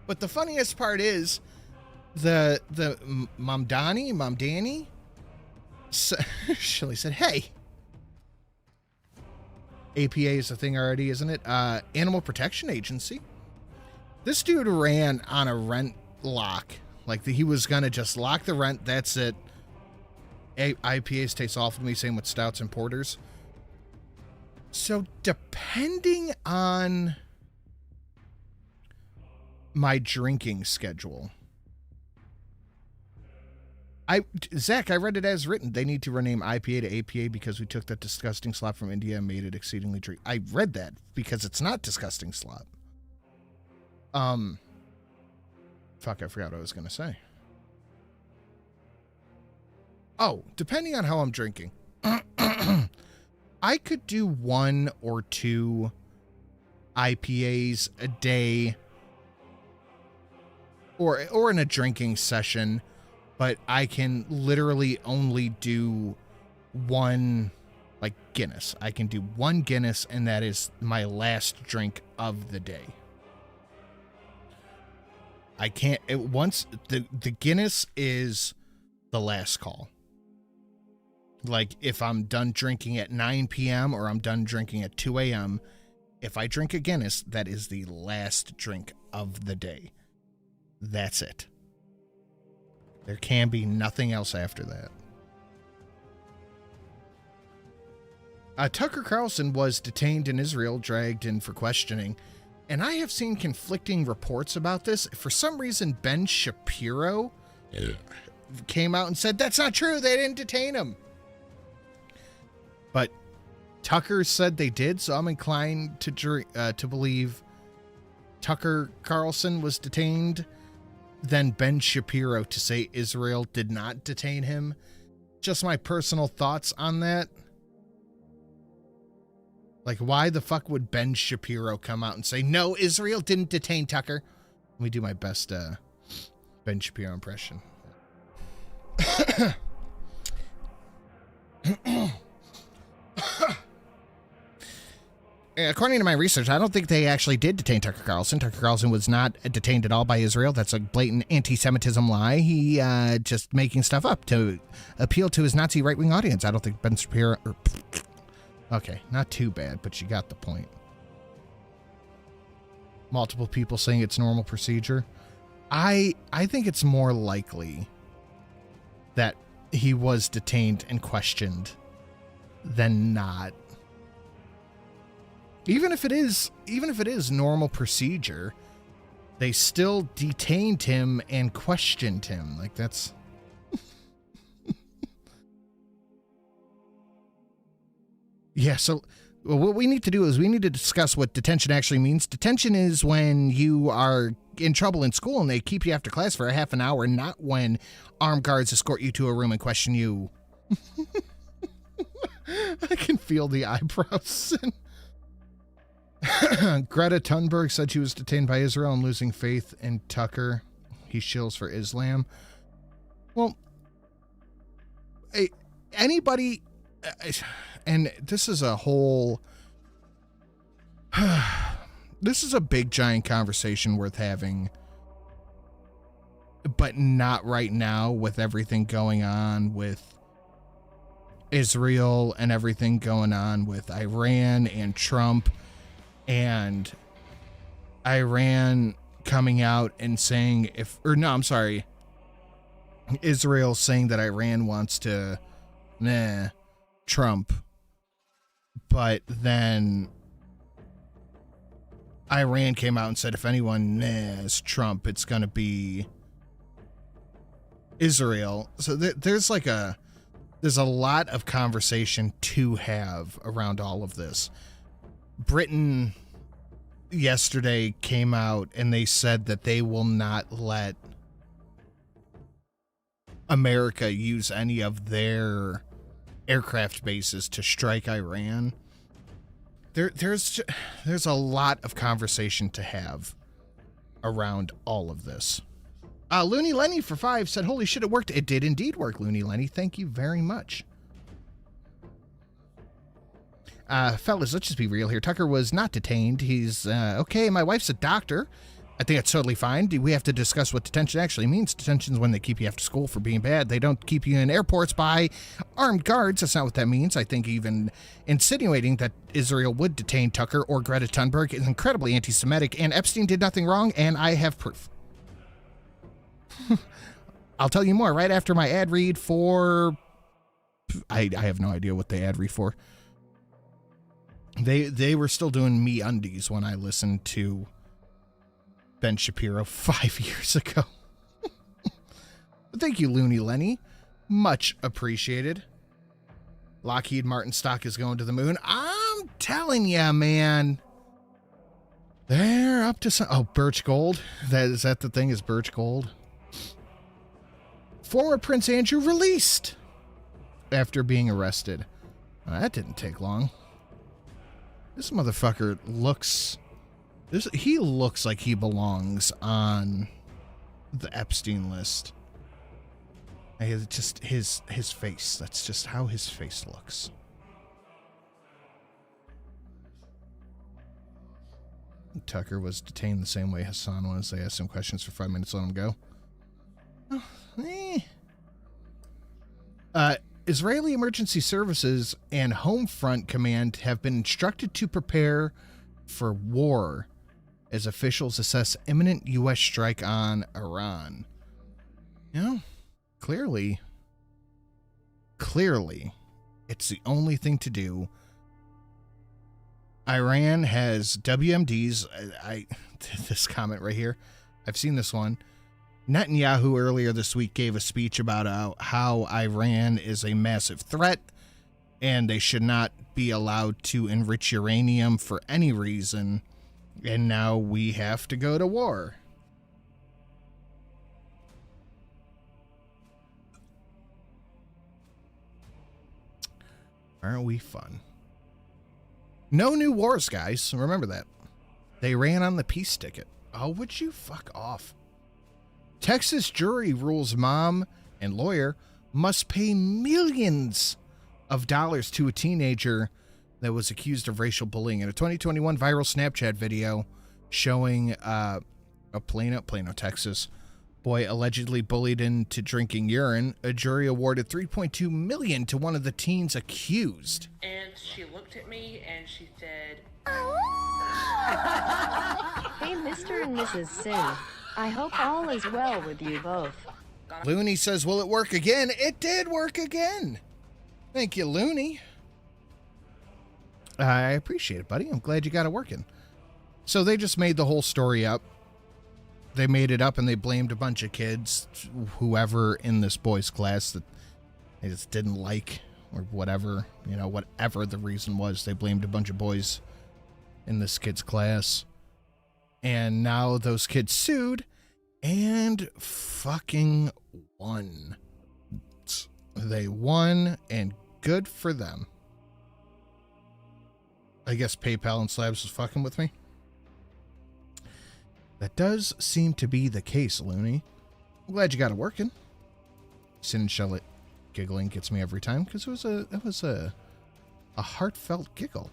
But the funniest part is the Mom Danny, Shelley said, hey, APA is a thing already, isn't it? Animal Protection Agency. This dude ran on a rent lock. Like, he was going to just lock the rent. That's it. IPAs taste awful to me. Same with stouts and porters. So, depending on my drinking schedule, Zach, I read it as written. They need to rename IPA to APA because we took that disgusting slop from India and made it exceedingly drink. I read that because it's not disgusting slop. Fuck, I forgot what I was going to say. Oh, depending on how I'm drinking. I could do 1 or 2 IPAs a day. or in a drinking session, but I can literally only do one, like, Guinness. I can do one Guinness, and that is my last drink of the day. I can't, once the Guinness is the last call. Like, if I'm done drinking at 9 p.m. or I'm done drinking at 2 a.m., if I drink a Guinness, that is the last drink of the day. That's it. There can be nothing else after that. Tucker Carlson was detained in Israel, dragged in for questioning, and I have seen conflicting reports about this. For some reason, Ben Shapiro came out and said, that's not true, they didn't detain him. But Tucker said they did, so I'm inclined to believe Tucker Carlson was detained, then Ben Shapiro to say Israel did not detain him. Just my personal thoughts on that. Like, why the fuck would Ben Shapiro come out and say, no, Israel didn't detain Tucker? Let me do my best Ben Shapiro impression. According to my research, I don't think they actually did detain Tucker Carlson. Tucker Carlson was not detained at all by Israel. That's a blatant anti-Semitism lie. He just making stuff up to appeal to his Nazi right-wing audience. I don't think Ben Shapiro... Okay, not too bad, but you got the point. Multiple people saying it's normal procedure. I think it's more likely that he was detained and questioned than not. Even if it is normal procedure, they still detained him and questioned him. Like, that's... Yeah, so what we need to do is we need to discuss what detention actually means. Detention is when you are in trouble in school and they keep you after class for a half an hour, not when armed guards escort you to a room and question you. I can feel the eyebrows. Greta Thunberg said she was detained by Israel and losing faith in Tucker. He shills for Islam. Well, anybody, and this is a whole, this is a big giant conversation worth having, but not right now with everything going on with Israel and everything going on with Iran and Trump. And Iran coming out and saying Israel saying that Iran wants to, Trump. But then Iran came out and said if anyone is Trump, it's going to be Israel. So there's a lot of conversation to have around all of this. Britain yesterday came out and they said that they will not let America use any of their aircraft bases to strike Iran. There's a lot of conversation to have around all of this. Looney Lenny for 5 said, holy shit, it worked. It did indeed work, Looney Lenny. Thank you very much. Fellas, let's just be real here. Tucker was not detained. He's, okay, my wife's a doctor. I think that's totally fine. We have to discuss what detention actually means. Detention is when they keep you after school for being bad. They don't keep you in airports by armed guards. That's not what that means. I think even insinuating that Israel would detain Tucker or Greta Thunberg is incredibly anti-Semitic, and Epstein did nothing wrong, and I have proof. I'll tell you more right after my ad read for... I have no idea what they ad read for. They were still doing Me Undies when I listened to Ben Shapiro 5 years ago. Thank you, Looney Lenny. Much appreciated. Lockheed Martin stock is going to the moon. I'm telling ya, man. They're up to some... Oh, Birch Gold. Is that the thing? Is Birch Gold? Former Prince Andrew released after being arrested. That didn't take long. This motherfucker looks... He looks like he belongs on the Epstein list. It's just his face. That's just how his face looks. Tucker was detained the same way Hassan was. They asked him questions for 5 minutes, let him go. Israeli Emergency Services and Homefront Command have been instructed to prepare for war as officials assess imminent U.S. strike on Iran. You know, clearly, it's the only thing to do. Iran has WMDs. This comment right here, I've seen this one. Netanyahu earlier this week gave a speech about how Iran is a massive threat and they should not be allowed to enrich uranium for any reason. And now we have to go to war. Aren't we fun? No new wars, guys. Remember that. They ran on the peace ticket. Oh, would you fuck off? Texas jury rules mom and lawyer must pay millions of dollars to a teenager that was accused of racial bullying. In a 2021 viral Snapchat video showing a Plano, Texas boy allegedly bullied into drinking urine, a jury awarded $3.2 million to one of the teens accused. And she looked at me and she said, Hey, Mr. and Mrs. Sin. I hope all is well with you both. Looney says, will it work again? It did work again. Thank you, Looney. I appreciate it, buddy. I'm glad you got it working. So they just made the whole story up. They made it up and they blamed a bunch of kids, whoever in this boy's class that they just didn't like or whatever, you know, whatever the reason was. They blamed a bunch of boys in this kid's class. And now those kids sued and fucking won. They won, and good for them. I guess PayPal and Slabs was fucking with me. That does seem to be the case, Looney. I'm glad you got it working. Sin and Charlotte giggling gets me every time because it was a heartfelt giggle.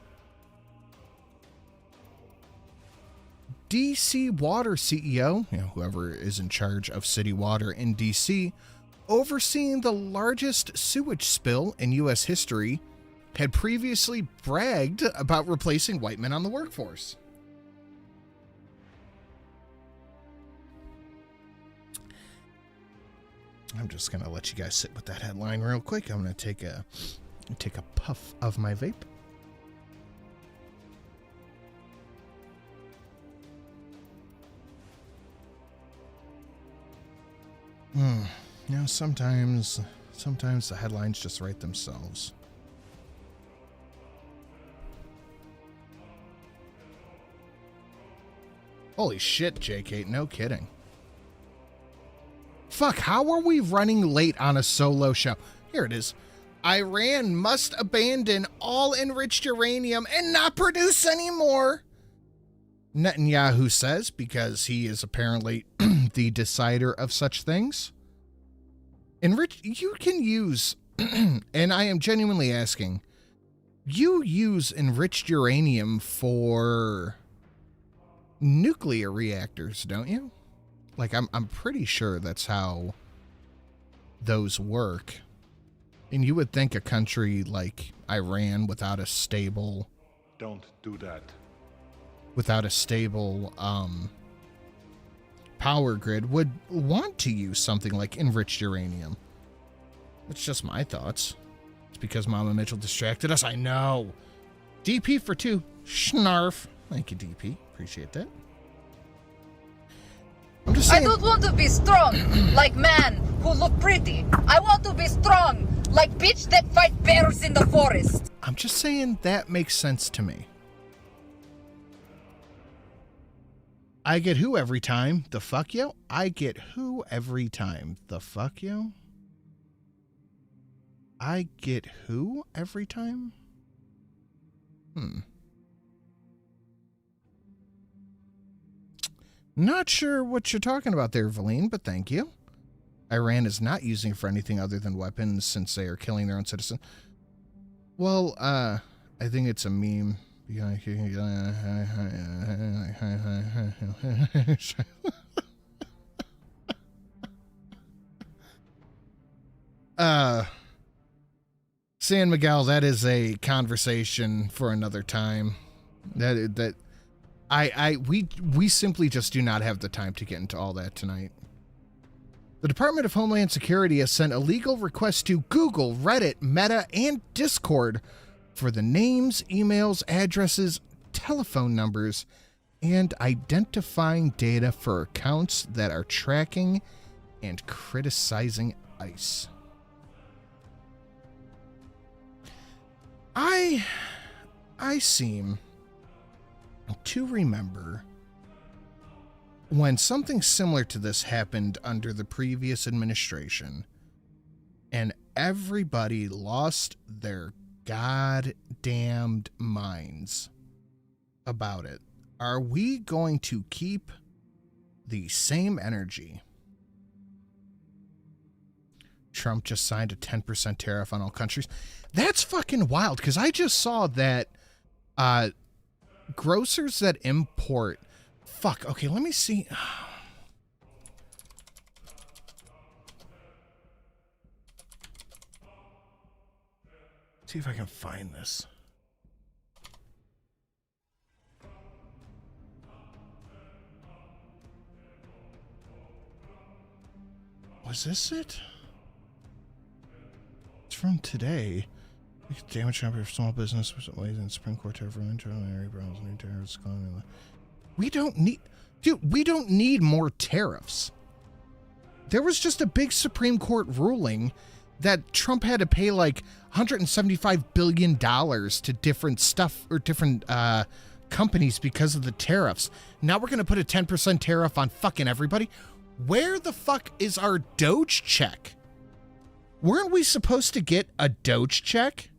DC Water CEO, whoever is in charge of city water in DC, overseeing the largest sewage spill in U.S. history, had previously bragged about replacing white men on the workforce. I'm just going to let you guys sit with that headline real quick. I'm going to take a puff of my vape. You know, sometimes the headlines just write themselves. Holy shit, JK, no kidding. Fuck, how are we running late on a solo show? Here it is. Iran must abandon all enriched uranium and not produce anymore. Netanyahu says, because he is apparently the decider of such things. You can use, and I am genuinely asking, you use enriched uranium for nuclear reactors, don't you? Like, I'm pretty sure that's how those work. And you would think a country like Iran without a stable... Don't do that. Without a stable power grid would want to use something like enriched uranium. That's just my thoughts. It's because Mama Mitchell distracted us. I know. DP for 2. Schnarf. Thank you, DP. Appreciate that. I'm just saying. I don't want to be strong like man who look pretty. I want to be strong like bitch that fight bears in the forest. I'm just saying that makes sense to me. I get who every time? The fuck yo? I get who every time? The fuck yo? I get who every time? Not sure what you're talking about there, Valine, but thank you. Iran is not using it for anything other than weapons since they are killing their own citizens. Well, I think it's a meme. San Miguel, that is a conversation for another time. We simply just do not have the time to get into all that tonight. The Department of Homeland Security has sent a legal request to Google, Reddit, Meta, and Discord for the names, emails, addresses, telephone numbers, and identifying data for accounts that are tracking and criticizing ICE. I seem to remember when something similar to this happened under the previous administration and everybody lost their goddamned minds about it. Are we going to keep the same energy? Trump just signed a 10% tariff on all countries. That's fucking wild, because I just saw that grocers that import... Fuck, okay, let me see. See if I can find this. Was this it? It's from today. Damage number of small business ways in Supreme Court tariff for internal area problems, new tariffs. We don't need, dude, we don't need more tariffs. There was just a big Supreme Court ruling that Trump had to pay like $175 billion to different stuff or different companies because of the tariffs. Now we're going to put a 10% tariff on fucking everybody. Where the fuck is our Doge check? Weren't we supposed to get a Doge check?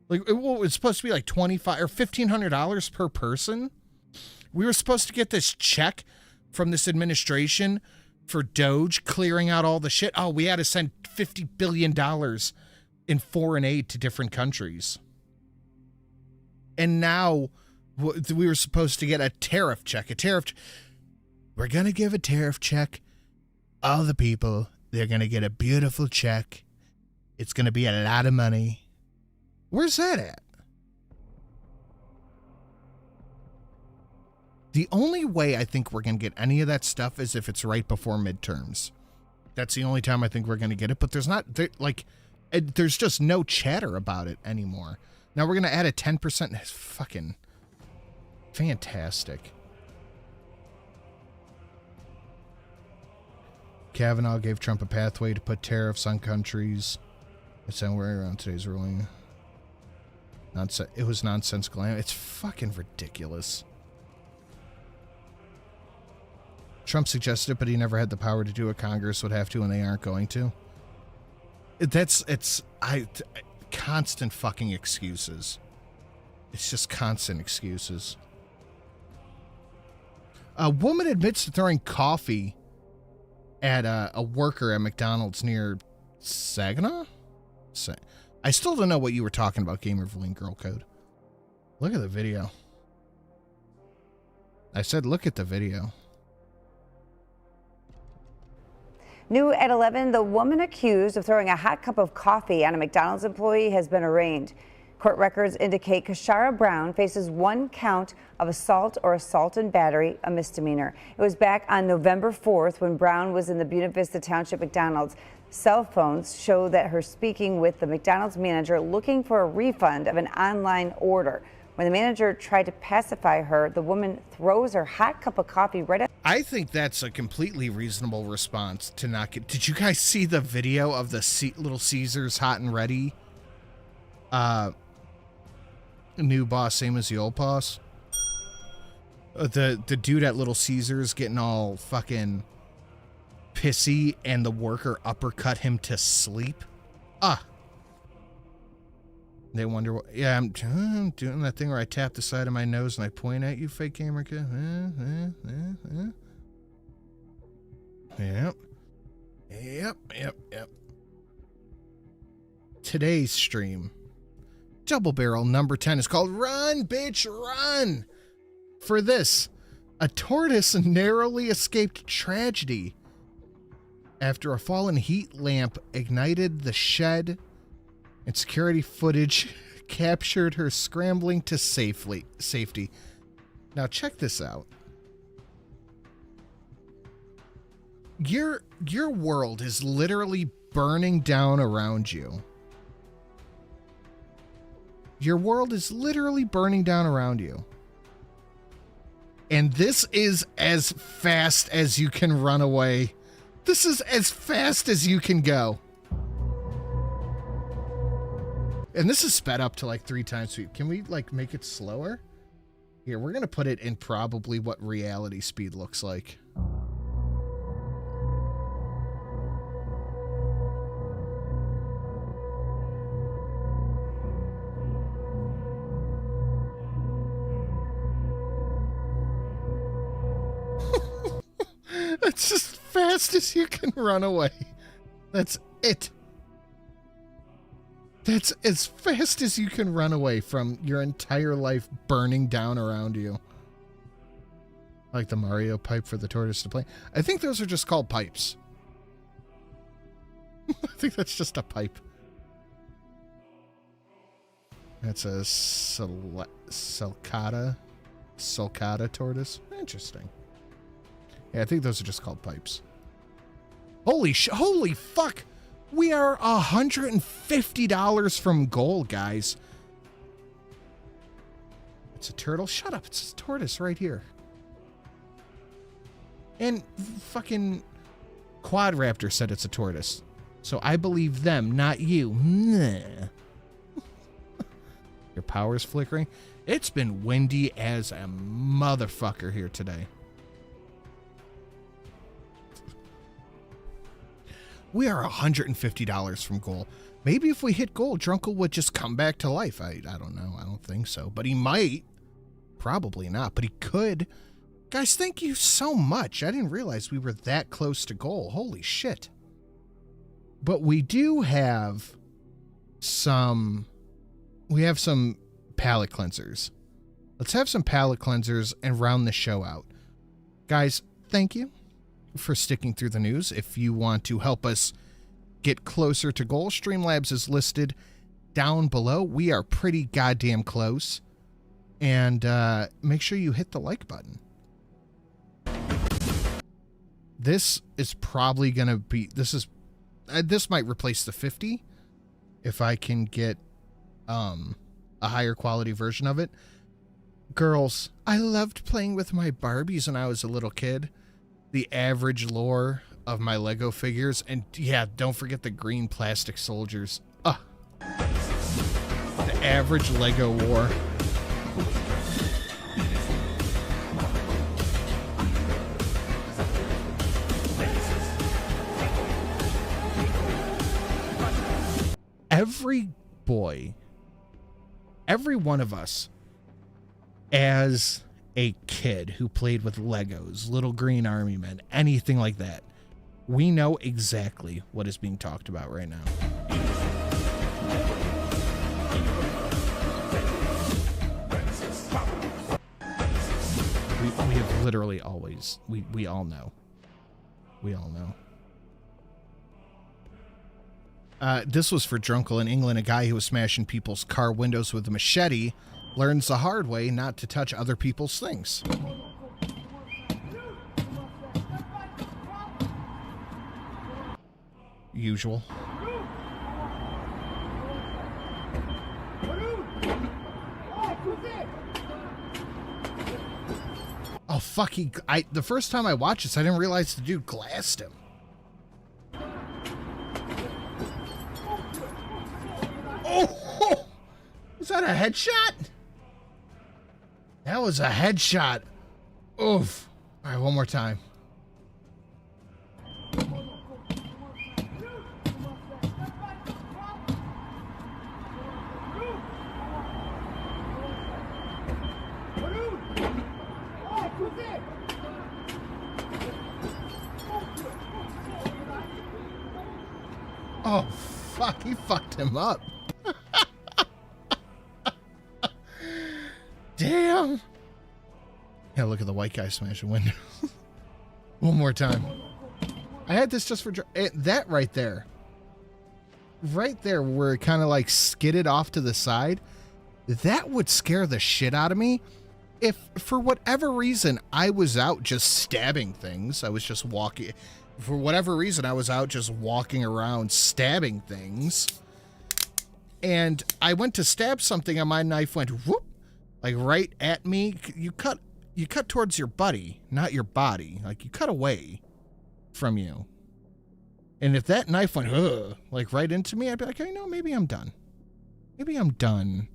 Like, it was supposed to be like $2,500 or $1,500 per person. We were supposed to get this check from this administration for Doge clearing out all the shit. Oh, we had to send $50 billion in foreign aid to different countries. And now we were supposed to get a tariff check. We're going to give a tariff check. All the people, they're going to get a beautiful check. It's going to be a lot of money. Where's that at? The only way I think we're going to get any of that stuff is if it's right before midterms. That's the only time I think we're going to get it. But there's not, there's just no chatter about it anymore. Now we're going to add a 10%. It's fucking fantastic. Kavanaugh gave Trump a pathway to put tariffs on countries. It's somewhere around today's ruling. It was nonsensical. It's fucking ridiculous. Trump suggested it, but he never had the power to do it. Congress would have to, and they aren't going to. Constant fucking excuses. It's just constant excuses. A woman admits to throwing coffee at a worker at McDonald's near Saginaw? I still don't know what you were talking about, Gamer Valine Girl Code. Look at the video. I said look at the video. New at 11, the woman accused of throwing a hot cup of coffee on a McDonald's employee has been arraigned. Court records indicate Kashara Brown faces 1 count of assault or assault and battery, a misdemeanor. It was back on November 4th when Brown was in the Buena Vista Township McDonald's. Cell phones show that her speaking with the McDonald's manager looking for a refund of an online order. When the manager tried to pacify her, the woman throws her hot cup of coffee right at... I think that's a completely reasonable response to not get... Did you guys see the video of the Little Caesars hot and ready? New boss, same as the old boss. The dude at Little Caesars getting all fucking pissy and the worker uppercut him to sleep. They wonder what... Yeah, I'm doing that thing where I tap the side of my nose and I point at you, fake gamer kid. today's stream, Double Barrel number 10, is called Run, Bitch, Run! For this, a tortoise narrowly escaped tragedy after a fallen heat lamp ignited the shed, and security footage captured her scrambling to safety. Now check this out. Your world is literally burning down around you. Your world is literally burning down around you. And this is as fast as you can run away. This is as fast as you can go. And this is sped up to like 3 times speed. Can we like make it slower? Here, we're going to put it in probably what reality speed looks like. That's as fast as you can run away. That's it. That's as fast as you can run away from your entire life burning down around you. Like the Mario pipe for the tortoise to play. I think those are just called pipes. I think that's just a pipe. That's a sulcata tortoise. Interesting. Yeah, I think those are just called pipes. Holy fuck! We are $150 from goal, guys. It's a turtle. Shut up. It's a tortoise right here. And fucking Quadraptor said it's a tortoise. So I believe them, not you. Your power's flickering. It's been windy as a motherfucker here today. We are $150 from goal. Maybe if we hit goal, Drunkle would just come back to life. I don't know. I don't think so. But he might. Probably not. But he could. Guys, thank you so much. I didn't realize we were that close to goal. Holy shit. But we do have some... We have some palate cleansers. Let's have some palate cleansers and round the show out. Guys, thank you for sticking through the news. If you want to help us get closer to goal, Streamlabs is listed down below. We are pretty goddamn close. And make sure you hit the like button. This is probably going to be... This might replace the 50 if I can get a higher quality version of it. Girls, I loved playing with my Barbies when I was a little kid. The average lore of my Lego figures. And yeah, don't forget the green plastic soldiers. The average Lego war. Every boy, every one of us, as a kid who played with Legos, little green army men, anything like that, we know exactly what is being talked about right now. We have literally always, we all know. We all know. This was for Drunkle in England. A guy who was smashing people's car windows with a machete learns the hard way not to touch other people's things. Usual. Oh, fuck. The first time I watched this, I didn't realize the dude glassed him. Oh! Was that a headshot? That was a headshot. Oof. All right, one more time. Oh, fuck, he fucked him up. Damn. Yeah, look at the white guy smashing windows. One more time. I had this just for that right there. Right there where it kind of like skidded off to the side. That would scare the shit out of me. If for whatever reason I was out just stabbing things, I was just walking. For whatever reason, I was out just walking around stabbing things. And I went to stab something and my knife went whoop, like right at me. You cut towards your buddy, not your body. Like you cut away from you. And if that knife went like right into me, I'd be like, hey, no, maybe I'm done. Maybe I'm done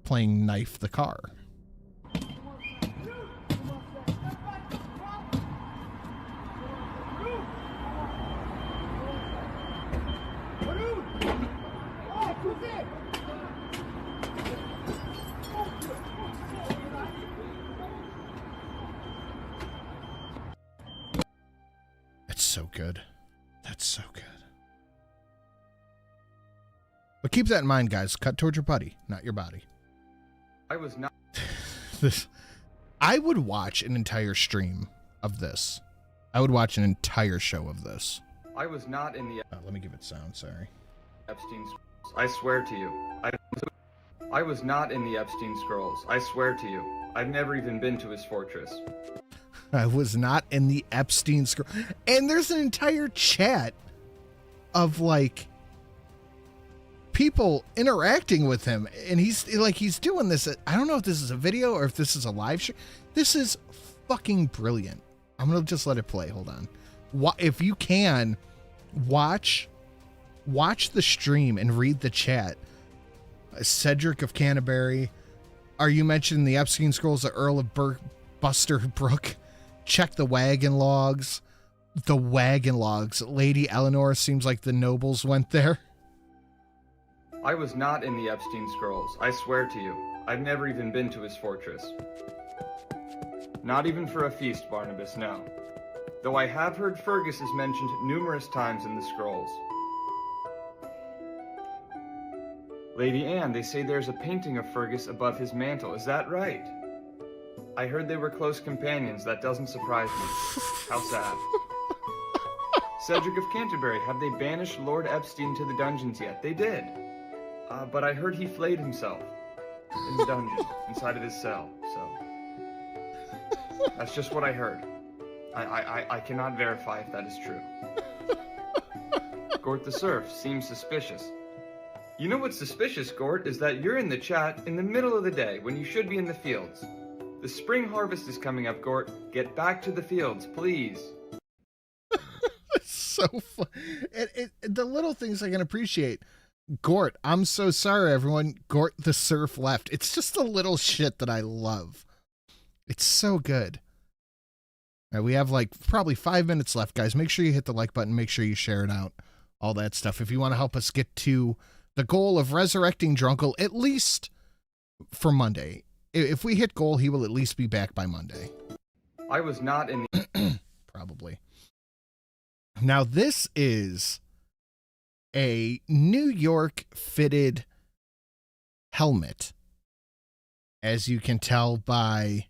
playing knife the car. That's so good. That's so good. But keep that in mind, guys. Cut towards your buddy, not your body. I was not. I would watch an entire stream of this. I would watch an entire show of this. I was not in the. Let me give it sound. Sorry. Epstein scrolls. I swear to you. I was not in the Epstein scrolls. I swear to you. I've never even been to his fortress. I was not in the Epstein scroll. And there's an entire chat of like people interacting with him, and he's doing this. I don't know if this is a video or if this is a live show. This is fucking brilliant. I'm gonna just let it play. Hold on. If you can watch the stream and read the chat. Cedric of Canterbury, are you mentioning the Epstein scrolls? The Earl of Buster Brook. Check the wagon logs. The wagon logs. Lady Eleanor, seems like the nobles went there. I was not in the Epstein scrolls. I swear to you. I've never even been to his fortress. Not even for a feast, Barnabas, no. Though I have heard Fergus is mentioned numerous times in the scrolls. Lady Anne, they say there's a painting of Fergus above his mantle. Is that right? I heard they were close companions. That doesn't surprise me. How sad. Cedric of Canterbury, have they banished Lord Epstein to the dungeons yet? They did. But I heard he flayed himself in the dungeon, inside of his cell, so... That's just what I heard. I cannot verify if that is true. Gort the Surf seems suspicious. You know what's suspicious, Gort, is that you're in the chat in the middle of the day when you should be in the fields. The spring harvest is coming up, Gort. Get back to the fields, please. It's so fun. The little things I can appreciate. Gort, I'm so sorry, everyone. Gort the Surf left. It's just the little shit that I love. It's so good. All right, we have like probably 5 minutes left, guys. Make sure you hit the like button. Make sure you share it out. All that stuff. If you want to help us get to the goal of resurrecting Drunkle, at least for Monday. If we hit goal, he will at least be back by Monday. I was not in the... Probably. Now, this is a New York fitted helmet. As you can tell by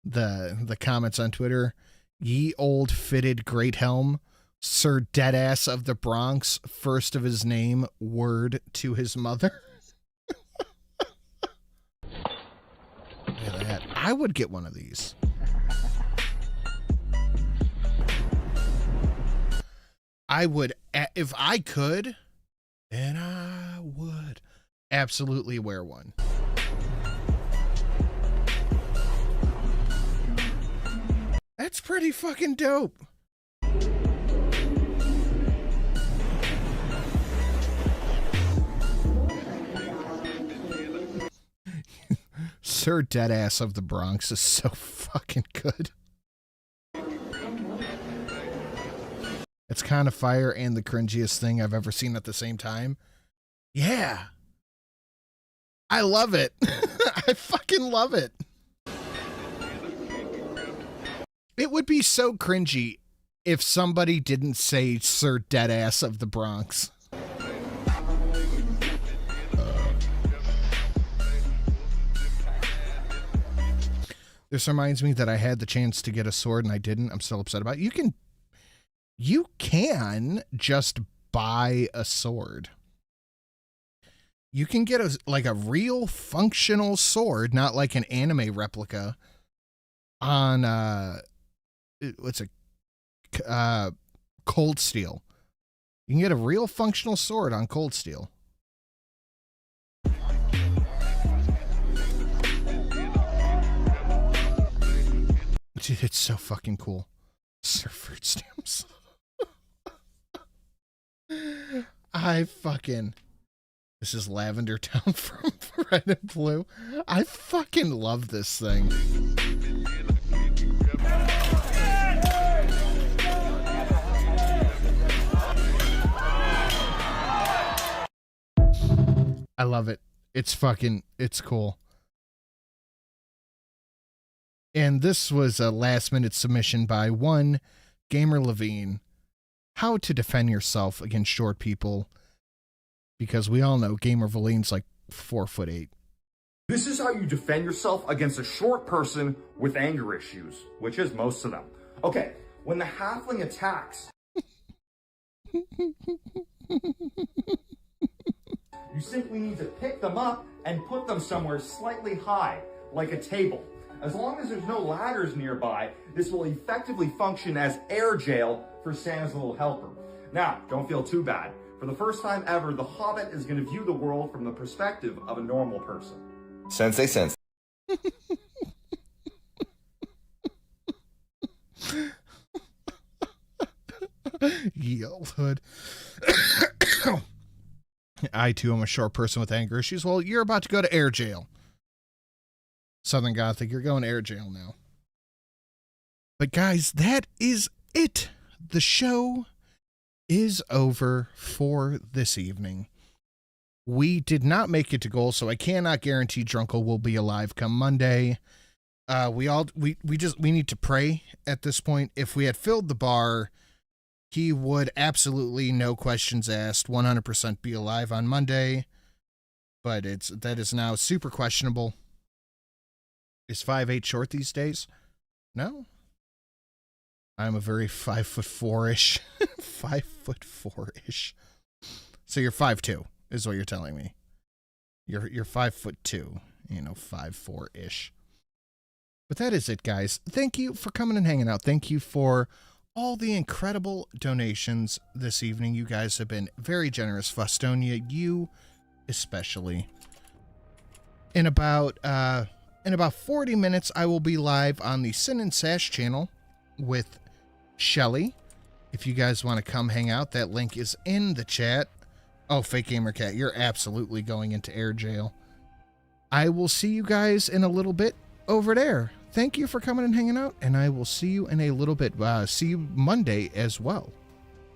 the comments on Twitter, ye old fitted great helm, Sir Deadass of the Bronx, first of his name, word to his mother. Look at that. I would get one of these. I would, if I could, then I would absolutely wear one. That's pretty fucking dope. Sir Deadass of the Bronx is so fucking good. It's kind of fire and the cringiest thing I've ever seen at the same time. Yeah. I love it. I fucking love it. It would be so cringy if somebody didn't say Sir Deadass of the Bronx. This reminds me that I had the chance to get a sword and I didn't. I'm still upset about it. You can just buy a sword. You can get a real functional sword, not like an anime replica, on Cold Steel. You can get a real functional sword on Cold Steel. Dude, it's so fucking cool. Sir Fruit Stamps. This is Lavender Town from Red and Blue. I fucking love this thing. I love it. It's cool. And this was a last-minute submission by one Gamer Levine. How to defend yourself against short people. Because we all know Gamer Levine's like 4'8". This is how you defend yourself against a short person with anger issues, which is most of them. Okay, when the halfling attacks, you simply need to pick them up and put them somewhere slightly high, like a table. As long as there's no ladders nearby, this will effectively function as air jail for Santa's little helper. Now, don't feel too bad. For the first time ever, the Hobbit is going to view the world from the perspective of a normal person. Sensei sense. Yell hood. I too am a short person with anger issues. Well, you're about to go to air jail. Southern Gothic, you're going to air jail now. But guys, that is it. The show is over for this evening. We did not make it to goal, so I cannot guarantee Drunkle will be alive come Monday. We need to pray at this point. If we had filled the bar, he would absolutely, no questions asked, 100% be alive on Monday. But that is now super questionable. Is 5'8" short these days? No. I'm a very 5'4"-ish. 5'4"-ish. So you're 5'2", is what you're telling me. You're 5'2", 5'4"-ish. But that is it, guys. Thank you for coming and hanging out. Thank you for all the incredible donations this evening. You guys have been very generous. Fostonia, you especially. In about 40 minutes, I will be live on the Sin and Sash channel with Shelly. If you guys want to come hang out, that link is in the chat. Oh, Fake Gamer Cat, you're absolutely going into air jail. I will see you guys in a little bit over there. Thank you for coming and hanging out, and I will see you in a little bit. See you Monday as well.